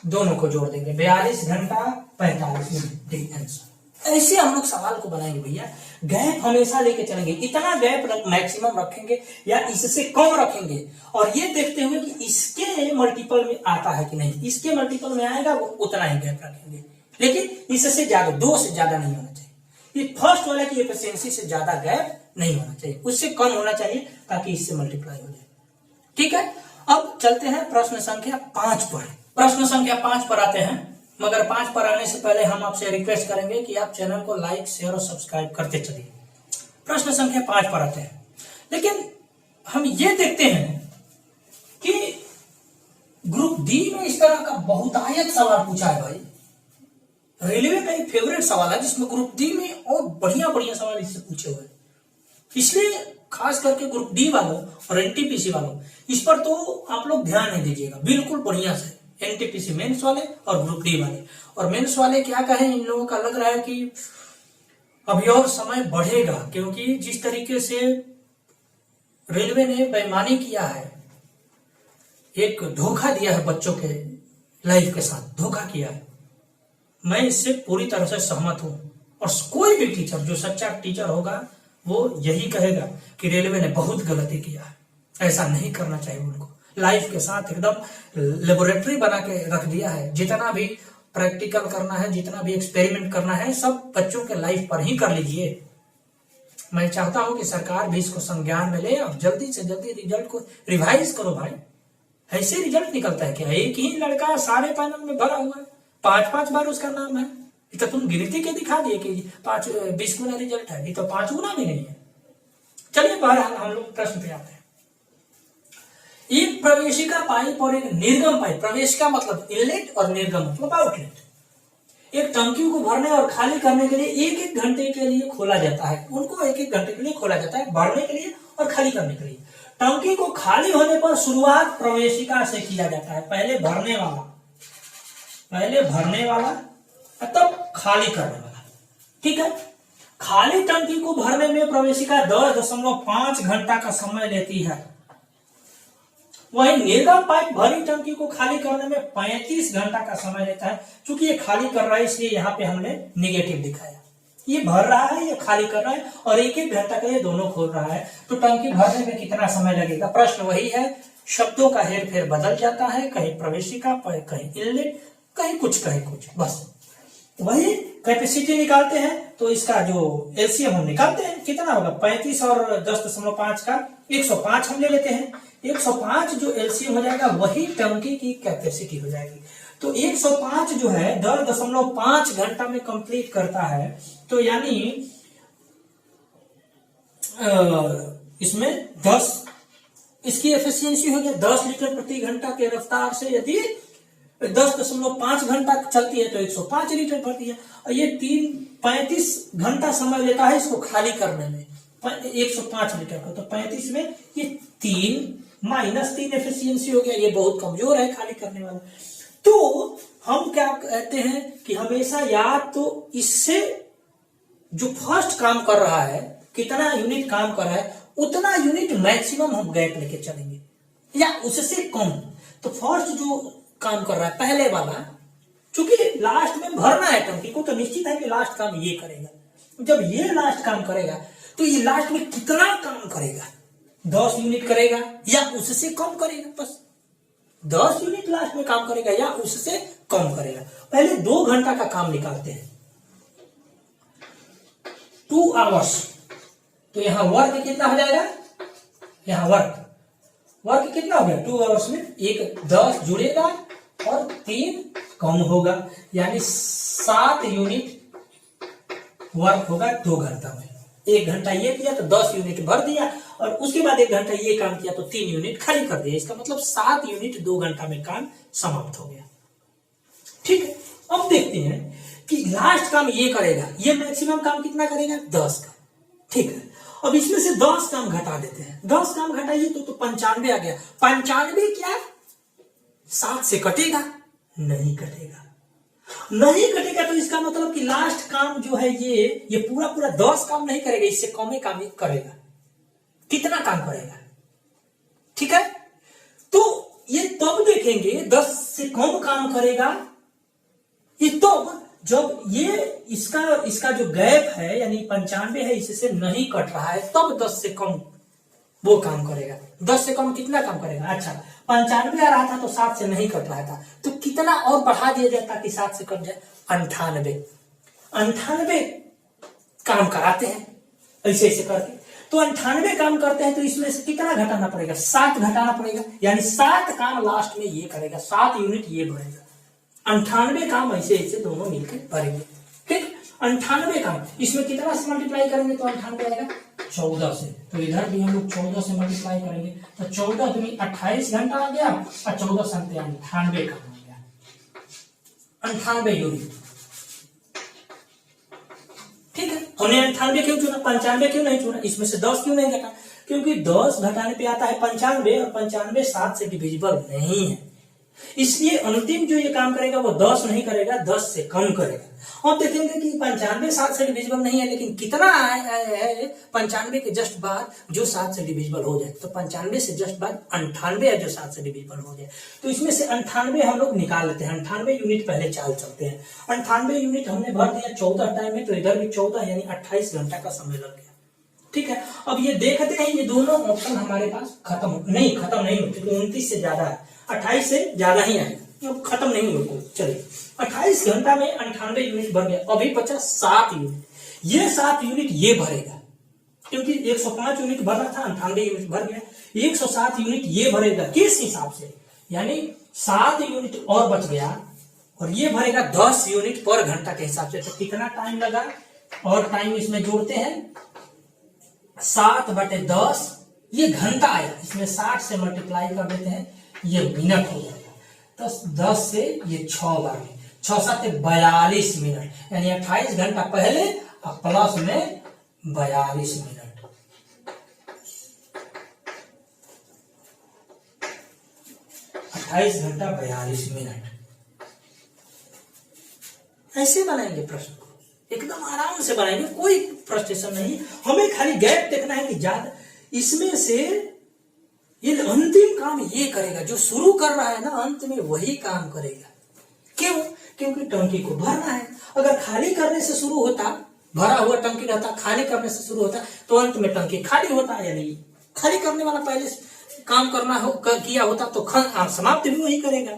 दोनों को जोड़ देंगे, 42 घंटा 45 मिनट आंसर। ऐसे हम लोग सवाल को बनाएंगे भैया। गैप हमेशा लेके चलेंगे, इतना गैप मैक्सिमम रखेंगे या इससे कम रखेंगे, और ये देखते हुए कि इसके मल्टीपल में आता है कि नहीं। इसके मल्टीपल में आएगा वो उतना ही गैप रखेंगे, लेकिन इससे ज्यादा, 2 से ज्यादा नहीं होना चाहिए। ये फर्स्ट वाला की एफिशिएंसी से ज्यादा गैप नहीं होना चाहिए, उससे कम होना चाहिए, ताकि इससे मल्टीप्लाई हो जाए। ठीक है, अब चलते हैं प्रश्न संख्या 5 पर। प्रश्न संख्या 5 पर आते हैं, मगर 5 पर आने से पहले हम आपसे रिक्वेस्ट करेंगे कि आप चैनल को लाइक, शेयर और सब्सक्राइब करते चलिए। प्रश्न संख्या 5 पर आते हैं, लेकिन हम ये देखते हैं कि ग्रुप डी में इस तरह का बहुतायत सवाल पूछा है भाई। रेलवे का एक फेवरेट सवाल है, जिसमें ग्रुप डी में और बढ़िया बढ़िया सवाल इससे पूछे हुए हैं। इसलिए खास करके ग्रुप डी वालों और एनटीपीसी वालों, इस पर तो आप लोग ध्यान नहीं दीजिएगा बिल्कुल बढ़िया से। एनटीपीसी मेंस वाले और ग्रुप डी वाले। और मेंस वाले क्या कहें, इन लोगों का लग रहा है कि अभी और समय बढ़ेगा, क्योंकि जिस तरीके से रेलवे ने बेईमानी किया है, एक धोखा दिया है बच्चों के लाइफ के साथ, धोखा किया है। मैं इससे पूरी तरह से सहमत हूं, और कोई भी टीचर जो सच्चा टीचर होगा वो यही कहेगा कि रेलवे ने बहुत गलती किया है, ऐसा नहीं करना चाहिए उनको। लाइफ के साथ एकदम लेबोरेटरी बना के रख दिया है, जितना भी प्रैक्टिकल करना है, जितना भी एक्सपेरिमेंट करना है, सब बच्चों के लाइफ पर ही कर लीजिए। मैं चाहता हूं कि सरकार भी इसको संज्ञान में ले और जल्दी से जल्दी रिजल्ट को रिवाइज करो भाई। ऐसे रिजल्ट निकलता है क्या? एक ही लड़का सारे पैनल में भरा हुआ है, 5-5 बार उसका नाम है। तो तुम गिनती के दिखा दिए कि 20 गुना रिजल्ट है, ये तो 5 गुना भी नहीं है। चलिए बहरहाल हम लोग प्रश्न पे आते हैं। एक प्रवेशिका पाइप और एक निर्गम पाइप, प्रवेशिका मतलब इनलेट और निर्गम मतलब आउटलेट, एक टंकी को भरने और खाली करने के लिए एक एक घंटे के लिए खोला जाता है। उनको एक एक घंटे के लिए खोला जाता है, भरने के लिए और खाली करने के लिए। टंकी को खाली होने पर शुरुआत प्रवेशिका से किया जाता है, पहले भरने वाला तब खाली करने वाला। ठीक है, खाली टंकी को भरने में प्रवेशिका 10.5 घंटा का समय लेती है। वहीं निर्गम पाइप भरी टंकी को खाली करने में 35 घंटा का समय लेता है। क्योंकि ये खाली कर रहा है इसलिए यहाँ पे हमने निगेटिव दिखाया। ये भर रहा है, ये खाली कर रहा है और एक एक घंटा के लिए दोनों खोल रहा है, तो टंकी भरने में कितना समय लगेगा? प्रश्न वही है, शब्दों का हेर फेर बदल जाता है, कहीं प्रवेशिका, कहीं इनलेट, कहीं कुछ, बस वही कैपेसिटी निकालते हैं। तो इसका जो एलसीएम हम निकालते हैं, कितना होगा? 35 और 10.5 का 105 हम ले लेते हैं। 105 जो एलसीएम हो जाएगा वही टंकी की कैपेसिटी हो जाएगी। तो 105 जो है 10.5 घंटा में कंप्लीट करता है, तो यानी इसमें 10, इसकी एफिशिएंसी हो गया 10 लीटर प्रति घंटा के रफ्तार से यदि 10.5 घंटा चलती है तो 105 लीटर भरती है। और ये 35 घंटा समय लेता है इसको खाली करने में 105 लीटर को, तो 35 में ये 3 - 3 एफिशिएंसी हो गया। ये बहुत कमजोर है खाली करने वाला। तो हम क्या कहते हैं कि हमेशा या तो इससे जो फर्स्ट काम कर रहा है, कितना यूनिट काम कर रहा है, उतना यूनिट मैक्सिमम हम गैप लेके चलेंगे, या उससे कम। तो फर्स्ट जो काम कर रहा है पहले वाला, क्योंकि लास्ट में भरना है टंकी को, तो निश्चित है कि लास्ट काम ये करेगा। जब ये लास्ट काम करेगा तो ये लास्ट में कितना काम करेगा? 10 यूनिट करेगा या उससे कम करेगा? बस 10 यूनिट लास्ट में काम करेगा या उससे कम करेगा। पहले 2 घंटा का काम निकालते हैं, 2 आवर्स। तो यहां वर्क कितना हो जाएगा? यहां वर्क कितना हो गया? 2 आवर्स में 10 जुड़ेगा और 3 कम होगा, यानी 7 यूनिट वर्क होगा 2 घंटा में। 1 घंटा ये किया तो 10 यूनिट भर दिया, और उसके बाद 1 घंटा ये काम किया तो 3 यूनिट खाली कर दिया। इसका मतलब 7 यूनिट 2 घंटा में काम समाप्त हो गया। ठीक है, अब देखते हैं कि लास्ट काम ये करेगा, ये मैक्सिमम काम कितना करेगा? 10 का। ठीक है, अब इसमें से 10 काम घटा देते हैं। 10 काम घटाइए तो 95 आ गया। 95 क्या 7 से कटेगा? नहीं कटेगा। तो इसका मतलब कि लास्ट काम जो है ये पूरा 10 काम नहीं करेगा, इससे कम ही काम करेगा। कितना काम करेगा? ठीक है, तो ये तब देखेंगे 10 से कम काम करेगा, ये तब जब ये इसका जो गैप है यानी 95 है, इससे नहीं कट रहा है, तब 10 से कम वो काम करेगा। 10 से कम कितना काम करेगा? अच्छा, 95 आ रहा था तो 7 से नहीं कट रहा था, तो कितना और बढ़ा दिया जाए ताकि 7 से कट जाए? 98 काम कराते हैं ऐसे करके। तो 98 काम करते हैं, तो इसमें से कितना घटाना पड़ेगा? 7 घटाना पड़ेगा, यानी 7 काम लास्ट में ये करेगा, 7 यूनिट ये भरेगा। 98 काम ऐसे दोनों मिलकर भरेंगे। ठीक, 98 काम, इसमें कितना से मल्टीप्लाई करेंगे तो 98 आएगा? 14 से। तो इधर भी हम लोग 14 से मल्टीप्लाई करेंगे तो 14 दूनी 28 घंटा आ गया, और 14 से 98 काम आ गया, 98 यूनिट। ठीक है, हमने 98 क्यों चुना? 95 क्यों नहीं चुना? इसमें से 10 क्यों नहीं घटा? क्योंकि 10 घटाने पे आता है 95, और 95 7 से डिविजिबल नहीं है, इसलिए अंतिम जो ये काम करेगा वो 10 नहीं करेगा, 10 से कम करेगा। और देखेंगे कि 95 7 से डिविजिबल नहीं है, लेकिन कितना है 95 के जस्ट बाद जो 7 से डिविजिबल हो जाए, तो 95 से जस्ट बाद 98 है जो 7 से डिविजिबल हो जाए। तो इसमें से 98 हम लोग निकाल लेते हैं। 98 यूनिट पहले चाल चलते हैं। 98 यूनिट हमने भर दिया 14 टाइम में, तो इधर भी 14 यानी 28 घंटा का समय लग गया। ठीक है, अब ये देखते हैं ये दोनों ऑप्शन हमारे पास खत्म नहीं होते, 29 से ज्यादा है, 28 से ज्यादा ही आएगा, अब खत्म नहीं होगा। चलिए 28 घंटा में 98 यूनिट भर गया, अभी बचा 7 यूनिट। ये 7 यूनिट ये भरेगा, क्योंकि 105 यूनिट भर रहा था, 98 यूनिट भर गया, 107 यूनिट ये भरेगा। किस हिसाब से, यानी 7 यूनिट और बच गया और ये भरेगा 10 यूनिट पर घंटा के हिसाब से। तो कितना टाइम लगा, और टाइम इसमें जोड़ते हैं 7/10, ये घंटा आया, इसमें 60 से मल्टीप्लाई कर देते हैं, ये मिनट हो जाएगा। तो 10 से ये 6 बार में 6 7 42 मिनट, यानी 28 घंटा पहले और प्लस में 42 मिनट। घंटा 42 मिनट। ऐसे बनाएंगे प्रश्न को, एकदम आराम से बनाएंगे, कोई फ्रस्ट्रेशन नहीं। हमें खाली गैप देखना है कि ज्यादा इसमें से ये अंतिम काम ये करेगा, जो शुरू कर रहा है ना अंत में वही काम करेगा। क्यों? क्योंकि टंकी को भरना है। अगर खाली करने से शुरू होता, भरा हुआ टंकी रहता, खाली करने से शुरू होता, तो अंत में टंकी खाली होता है या नहीं? खाली करने वाला पहले काम किया होता तो समाप्त भी वही करेगा।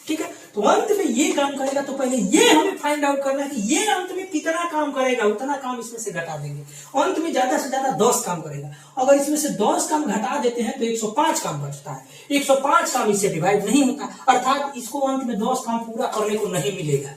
ठीक है, तो अंत में ये काम करेगा, तो पहले ये हमें फाइंड आउट करना है कि ये अंत में कितना काम करेगा, उतना काम इसमें से घटा देंगे। अंत में ज्यादा से ज्यादा 10 काम करेगा। अगर इसमें से 10 काम घटा देते हैं तो 105 काम बचता है। 105 काम इससे डिवाइड नहीं होता, अर्थात इसको अंत में 10 काम पूरा करने को नहीं मिलेगा,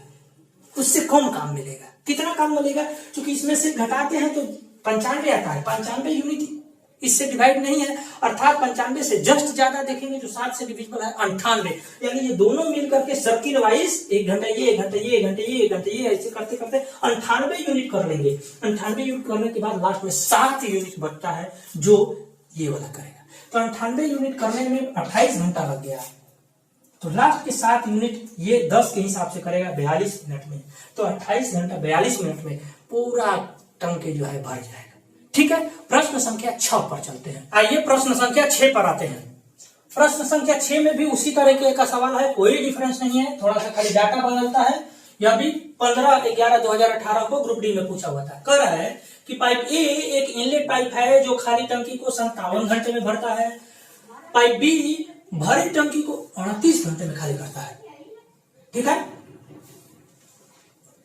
उससे कम काम मिलेगा। कितना काम मिलेगा? क्योंकि इसमें से घटाते हैं तो 95 आता है, 95 यूनिट इससे डिवाइड नहीं है, अर्थात 95 से जस्ट ज्यादा देखेंगे जो 7 से डिविजिबल है 98, यानी ये दोनों मिलकर के सर्किल वाइज 1 घंटा ये, 1 घंटा ये, 1 घंटा ये, 1 घंटा ये, ऐसे करते करते 98 यूनिट कर लेंगे। 98 यूनिट करने के बाद लास्ट में 7 यूनिट बचता है जो ये वाला करेगा। तो 98 यूनिट करने में 28 घंटा लग गया, तो लास्ट के 7 यूनिट ये 10 के हिसाब से करेगा 42 मिनट में। तो 28 घंटा 42 मिनट में पूरा टंकी जो है भर जाएगा। ठीक है, प्रश्न संख्या 6 पर चलते हैं। आइए प्रश्न संख्या 6 पर आते हैं। प्रश्न संख्या 6 में भी उसी तरीके का सवाल है, कोई डिफरेंस नहीं है, थोड़ा सा खाली डाटा बदलता है। यह भी 15/11/2018 को ग्रुप डी में पूछा हुआ था। कह रहा है कि पाइप ए एक इनलेट पाइप है जो खाली टंकी को 57 घंटे में भरता है। पाइप बी भरी टंकी को 38 घंटे में खाली करता है। ठीक है,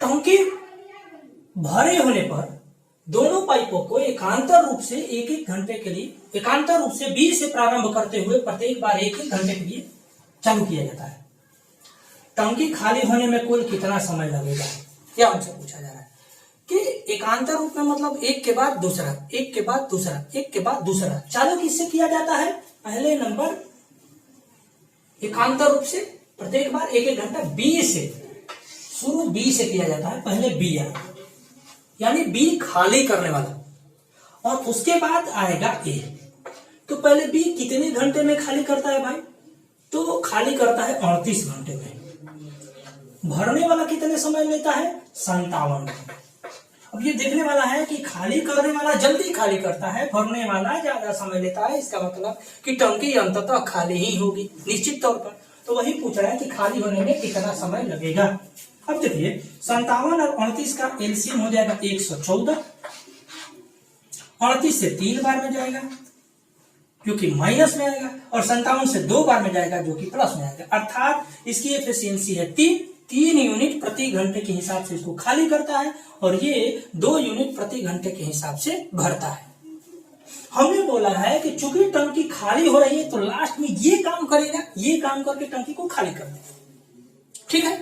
टंकी भरे होने पर दोनों पाइपों को एकांतर रूप से 1-1 घंटे के लिए, एकांतर रूप से बी से प्रारंभ करते हुए प्रत्येक बार 1-1 घंटे के लिए चालू किया जाता है। टंकी खाली होने में कुल कितना समय लगेगा, यह हमसे पूछा जा रहा है। कि एकांतर रूप में मतलब एक के बाद दूसरा, एक के बाद दूसरा, एक के बाद दूसरा चालू किससे किया जाता है? पहले नंबर एकांतर रूप से प्रत्येक बार 1-1 घंटा बी से, शुरू बी से किया जाता है। पहले बी आएगा, यानी बी खाली करने वाला, और उसके बाद आएगा ए। तो पहले बी कितने घंटे में खाली करता है भाई? तो खाली करता है 38 घंटे में। भरने वाला कितने समय लेता है? 57 घंटे। अब ये देखने वाला है कि खाली करने वाला जल्दी खाली करता है, भरने वाला ज्यादा समय लेता है। इसका मतलब कि टंकी अंततः खाली ही होगी निश्चित तौर पर। तो वही पूछ रहा है कि खाली होने में कितना समय लगेगा। अब देखिए 57 और 38 का एलसीएम हो जाएगा 114। 38 से 3 बार में जाएगा जो कि माइनस में आएगा, और 57 से 2 बार में जाएगा जो कि प्लस में आएगा। अर्थात इसकी एफिशिएंसी है 3 यूनिट प्रति घंटे के हिसाब से इसको खाली करता है, और ये 2 यूनिट प्रति घंटे के हिसाब से भरता है। हमने बोला है कि चूंकि टंकी खाली हो रही है तो लास्ट में ये काम करेगा, ये काम करके टंकी को खाली कर देगा। ठीक है,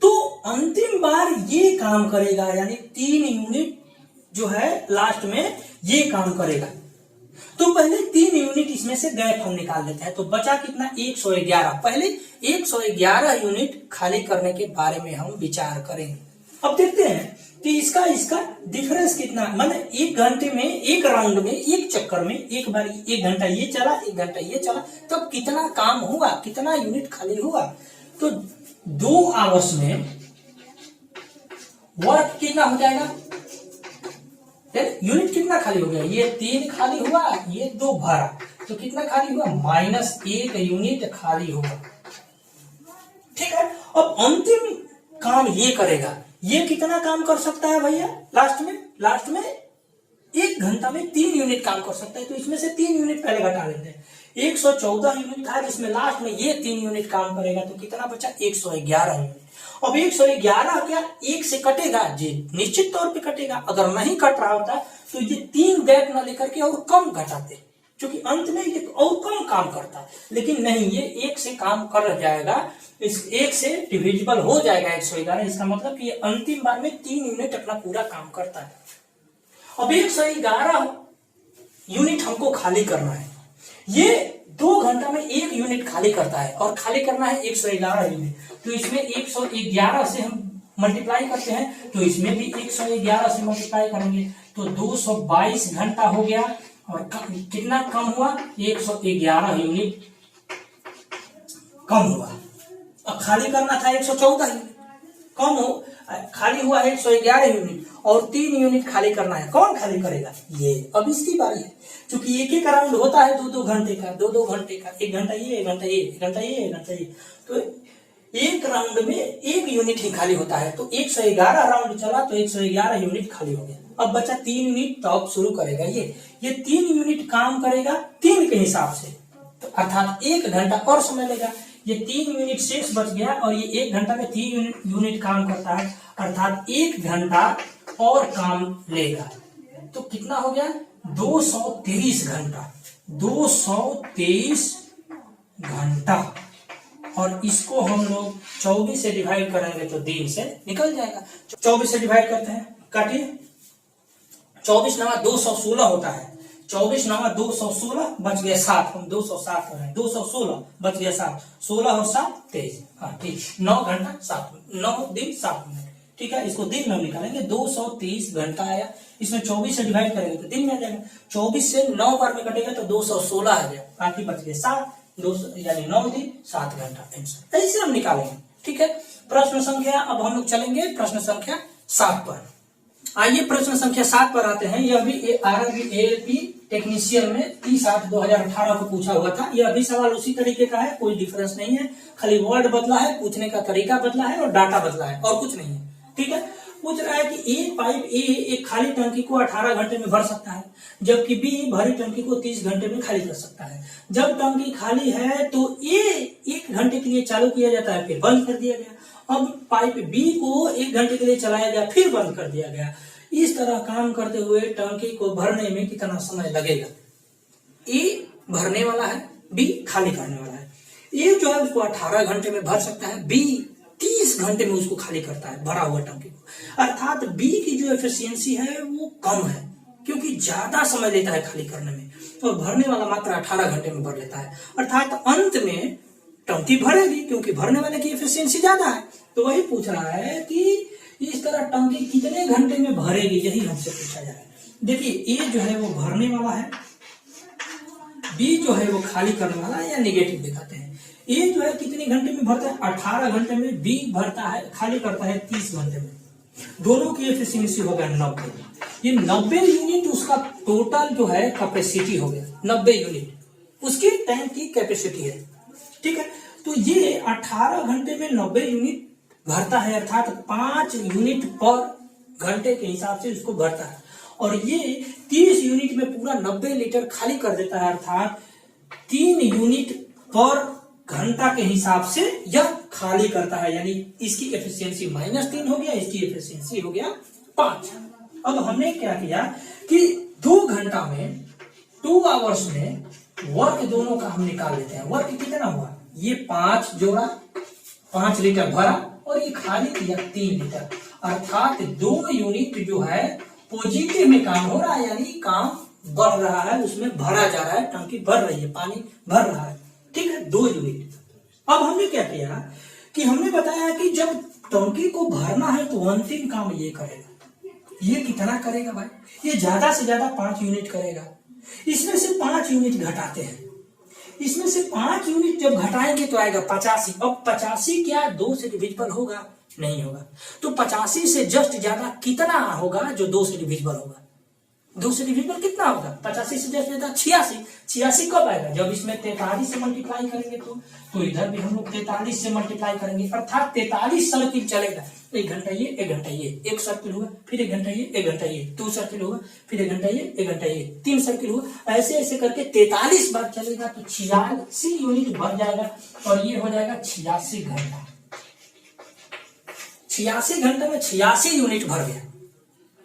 तो अंतिम बार ये काम करेगा, यानी 3 यूनिट जो है लास्ट में ये काम करेगा। तो पहले 3 यूनिट इसमें से गैप हम निकाल देते हैं, तो बचा कितना? 111। पहले 111 यूनिट खाली करने के बारे में हम विचार करेंगे। अब देखते हैं कि इसका डिफरेंस कितना, माने 1 घंटे में, 1 राउंड में, 1 चक्कर में, एक बार 1 घंटा ये चला, 1 घंटा ये चला, तब कितना काम हुआ, कितना यूनिट खाली हुआ। तो 2 आवर्स में वर्क कितना हो जाएगा? यूनिट कितना खाली हो गया? ये 3 खाली हुआ, ये 2 भरा, तो कितना खाली हुआ? -1 यूनिट खाली होगा। ठीक है, अब अंतिम काम ये करेगा। ये कितना काम कर सकता है भैया? लास्ट में 1 घंटा में 3 यूनिट काम कर सकता है, तो इसमें से 3 यूनिट पहले घटा लेते हैं। 114 यूनिट था जिसमें लास्ट में ये 3 यूनिट काम करेगा, तो कितना बचा 111 यूनिट। अब 111 क्या 1 से कटेगा जी, निश्चित तौर पे कटेगा। अगर नहीं कट रहा होता तो ये 3 गैप न लेकर के और कम घटाते, क्योंकि अंत में ये और कम काम करता है, लेकिन नहीं, ये 1 से काम कर जाएगा, इस 1 से डिविजिबल हो जाएगा 111। इसका मतलब कि ये अंतिम बार में 3 यूनिट अपना पूरा काम करता है। अब 111 यूनिट हमको खाली करना है। ये 2 घंटा में 1 यूनिट खाली करता है और खाली करना है 111 यूनिट, तो इसमें 111 से हम मल्टीप्लाई करते हैं, तो इसमें भी 111 से मल्टीप्लाई करेंगे तो 222 घंटा हो गया। और कितना कम हुआ 111 यूनिट कम हुआ। अब खाली करना था 114 यूनिट, कम हो खाली हुआ 111 यूनिट और 3 यूनिट खाली करना है। कौन खाली करेगा? ये। अब इसकी बारी है, क्योंकि एक एक राउंड होता है 2-2 घंटे का, 2-2 घंटे का, 1 घंटा ये, 1 घंटा ये, 1 घंटा ये, 1 घंटा ये, तो एक राउंड में 1 यूनिट ही खाली होता है। तो 111 राउंड चला तो 111 यूनिट खाली हो गया। अब बचा 3 यूनिट, तो अब शुरू करेगा ये 3 यूनिट काम करेगा 3 के हिसाब से, तो अर्थात 1 घंटा और समय लेगा। ये 3 यूनिट शेष बच गया और ये 1 घंटा में 3 यूनिट काम करता है, अर्थात 1 घंटा और काम लेगा। तो कितना हो गया 223 घंटा, 223 घंटा। और इसको हम लोग 24 से डिवाइड करेंगे तो दिन से निकल जाएगा। 24 से डिवाइड करते हैं, काटिए। 24 नवा 216 होता है, 24 नवा 216 बच गया 7, हम 207 कर रहे हैं, 216 बच गया 7, 16 और 7 23। हाँ ठीक, 9 घंटा 7 मिनट, 9 दिन 7 मिनट, ठीक है। इसको दिन में निकालेंगे, 230 घंटा आया। इसमें 24 से डिवाइड करेंगे तो दिन में आ जाएगा। 24 से 9 बार में कटेगा तो 216 आ गया, बाकी बच गया 7, 2 यानी 9 दिन 7 घंटा। ऐसे हम निकालेंगे, ठीक है। प्रश्न संख्या, अब हम लोग चलेंगे प्रश्न संख्या 7 पर। आइए प्रश्न संख्या 7 पर आते हैं। यह भी आरआरबी टेक्नीशियन में 30/8/2018 को पूछा हुआ था। यह भी सवाल उसी तरीके का है, कोई डिफरेंस नहीं है, खाली वर्ड बदला है, पूछने का तरीका बदला है और डाटा बदला है, और कुछ नहीं है, ठीक है। पूछ रहा है कि एक पाइप ए एक खाली टंकी को 18 घंटे में भर सकता है, जबकि बी भरी टंकी को 30 घंटे में खाली कर सकता है। जब टंकी खाली है तो ए 1 घंटे के लिए चालू किया जाता है, फिर बंद कर दिया गया। अब पाइप बी को 1 घंटे के लिए चलाया गया, फिर बंद कर दिया गया। इस तरह काम करते हुए टंकी को भरने में कितना समय लगेगा? ए भरने वाला है, बी खाली करने वाला है। ए जो है उसको 18 घंटे में भर सकता है, बी 30 घंटे में उसको खाली करता है भरा हुआ टंकी को। अर्थात बी की जो एफिशिएंसी है वो कम है, क्योंकि ज्यादा समय लेता है खाली करने में, और भरने वाला मात्र 18 घंटे में भर लेता है। अर्थात अंत में टंकी भरेगी, क्योंकि भरने वाले की एफिशिएंसी ज्यादा है। तो वही पूछ रहा है कि इस तरह टंकी कितने घंटे में भरेगी, यही हमसे पूछा जा रहा है। देखिए ए जो है वो भरने वाला है, बी जो है वो खाली करने वाला है, या नेगेटिव दिखाते हैं। ए जो है कितने घंटे में भरता है? 18 घंटे में। बी भरता है, खाली करता है 30 घंटे में। दोनों की एफिशिएंसी हो गया 90। ये 90 यूनिट उसका टोटल जो है कैपेसिटी हो गया, 90 यूनिट उसकी टैंक की कैपेसिटी है, ठीक है। तो ये 18 घंटे में 90 यूनिट भरता है, अर्थात 5 यूनिट पर घंटे के हिसाब से उसको भरता है। और ये 30 यूनिट में पूरा 90 लीटर खाली कर देता है, अर्थात 3 यूनिट पर घंटा के हिसाब से यह खाली करता है। यानी इसकी एफिशिएंसी -3 हो गया, इसकी एफिशिएंसी हो गया 5। अब हमने क्या किया कि 2 घंटा में 2 आवर्स में वर्क दोनों का हम निकाल लेते हैं। वर्क कितना हुआ? ये 5 जोड़ा, 5 लीटर भरा, और ये खाली किया 3 लीटर, अर्थात 2 यूनिट जो है पॉजिटिव में काम हो रहा है, यानी काम बढ़ रहा है, उसमें भरा जा रहा है, टंकी भर रही है, पानी भर रहा है, ठीक है, 2 यूनिट। अब हमने क्या किया कि हमने बताया कि जब टंकी को भरना है तो अंतिम काम ये करेगा। ये कितना करेगा भाई? ये ज्यादा से ज्यादा 5 यूनिट करेगा। इसमें से 5 यूनिट घटाते हैं, इसमें से 5 यूनिट जब घटाएंगे तो आएगा 85। अब 85 क्या 2 से डिविजिबल होगा? नहीं होगा। तो 85 से जस्ट ज्यादा कितना होगा जो 2 से डिविजिबल होगा? 2 से डिविजिबल कितना होगा? 85 से जस्ट देता 86। 86 कब आएगा? जब इसमें 43 से मल्टीप्लाई करेंगे तो इधर भी हम लोग 43 से मल्टीप्लाई करेंगे, अर्थात 43 सर्किल चलेगा। 1 घंटा ये, 1 घंटा ये, 1 सर्किल हुआ, फिर 1 घंटा ये, 1 घंटा ये, 2 सर्किल हुआ, फिर 1 घंटा ये, 1 घंटा ये, 3 सर्किल हुआ, ऐसे ऐसे करके 43 बार चलेगा तो 86 यूनिट भर जाएगा और ये हो जाएगा 86 घंटा। 86 घंटे में 86 यूनिट भर गया।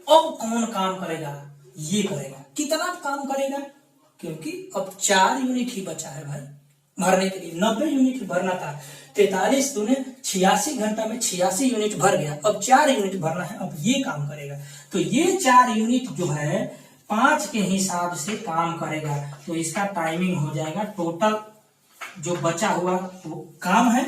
अब कौन काम करेगा? ये करेगा। कितना काम करेगा? क्योंकि अब 4 यूनिट ही बचा है भाई भरने के लिए। 90 यूनिट भरना था, 43 दूने 86 घंटा में 86 यूनिट भर गया। अब 4 यूनिट भरना है, अब ये काम करेगा। तो ये 4 यूनिट जो है 5 के हिसाब से काम करेगा, तो इसका टाइमिंग हो जाएगा टोटल जो बचा हुआ वो काम है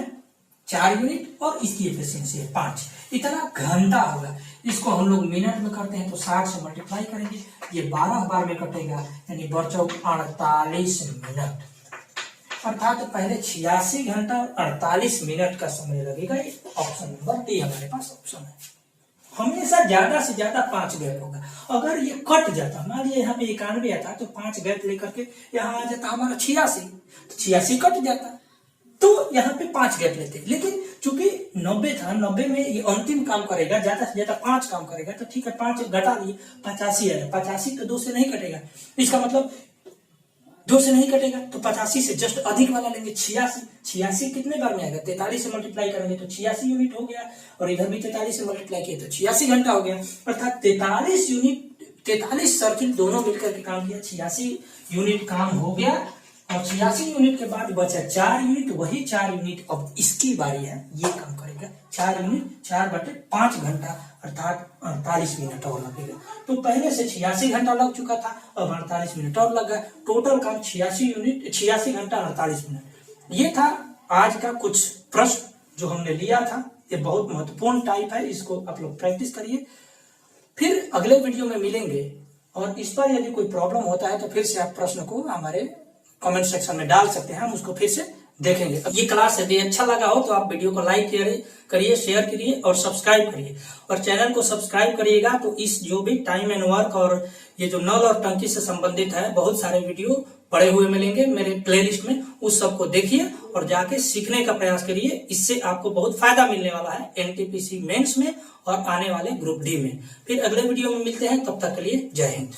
4 यूनिट और इसकी एफिशिएंसी है 5। इतना घंटा होगा। इसको हम लोग मिनट में करते हैं तो 60 से मल्टीप्लाई करेंगे, ये 12 बार में कटेगा, यानी बचो 48 मिनट। अर्थात पहले 86 घंटा और 48 मिनट का समय लगेगा। ऑप्शन नंबर डी हमारे पास ऑप्शन है। हमेशा ज्यादा से ज्यादा 5 गैप होगा। अगर ये कट जाता, मान लीजिए यहाँ पे 91 आता तो 5 गैप लेकर के यहाँ आ जाता हमारा 86, तो 86 कट जाता तो यहाँ पे 5 गैप लेते। लेकिन चूंकि 90 था, 90 में ये अंतिम काम करेगा, ज्यादा से ज्यादा 5 काम करेगा, तो ठीक है 5 घटा लिए 85 है। 85 तो 2 से नहीं कटेगा, इसका मतलब 2 से नहीं कटेगा तो 85 से जस्ट अधिक वाला लेंगे 86। 86 कितने बार में आएगा? 43 से मल्टीप्लाई करेंगे तो 86 यूनिट हो गया, और इधर भी 43 से मल्टीप्लाई किया तो 86 घंटा हो गया। अर्थात 43 यूनिट, 43 सर्किल दोनों मिलकर के काम किया, 86 यूनिट काम हो गया। और 86 यूनिट के बाद बचा 4 यूनिट, वही 4 यूनिट अब इसकी बारी है, ये काम करेगा। 4 यूनिट 4/5 घंटा, अर्थात 48 मिनट और लगेगा। तो पहले से 86 घंटा लग चुका था, अब 48 मिनट और लग गया। टोटल काम 86 यूनिट, 86 घंटा 48 मिनट। ये था आज का कुछ प्रश्न जो हमने लिया था। ये बहुत महत्वपूर्ण टाइप है, इसको आप लोग प्रैक्टिस करिए। फिर अगले वीडियो में मिलेंगे, और इस पर यदि कोई प्रॉब्लम होता है तो फिर से आप प्रश्न को हमारे कमेंट सेक्शन में डाल सकते हैं, हम उसको फिर से देखेंगे। ये क्लास यदि अच्छा लगा हो तो आप वीडियो को लाइक करिए, शेयर करिए और सब्सक्राइब करिए। और चैनल को सब्सक्राइब करिएगा तो इस जो भी टाइम एंड वर्क और ये जो नल और टंकी से संबंधित है बहुत सारे वीडियो पड़े हुए मिलेंगे मेरे प्लेलिस्ट में, उस सबको देखिए और जाके सीखने का प्रयास करिए। इससे आपको बहुत फायदा मिलने वाला है एनटीपीसी मेंस में और आने वाले ग्रुप डी में। फिर अगले वीडियो में मिलते हैं, तब तक के लिए जय हिंद।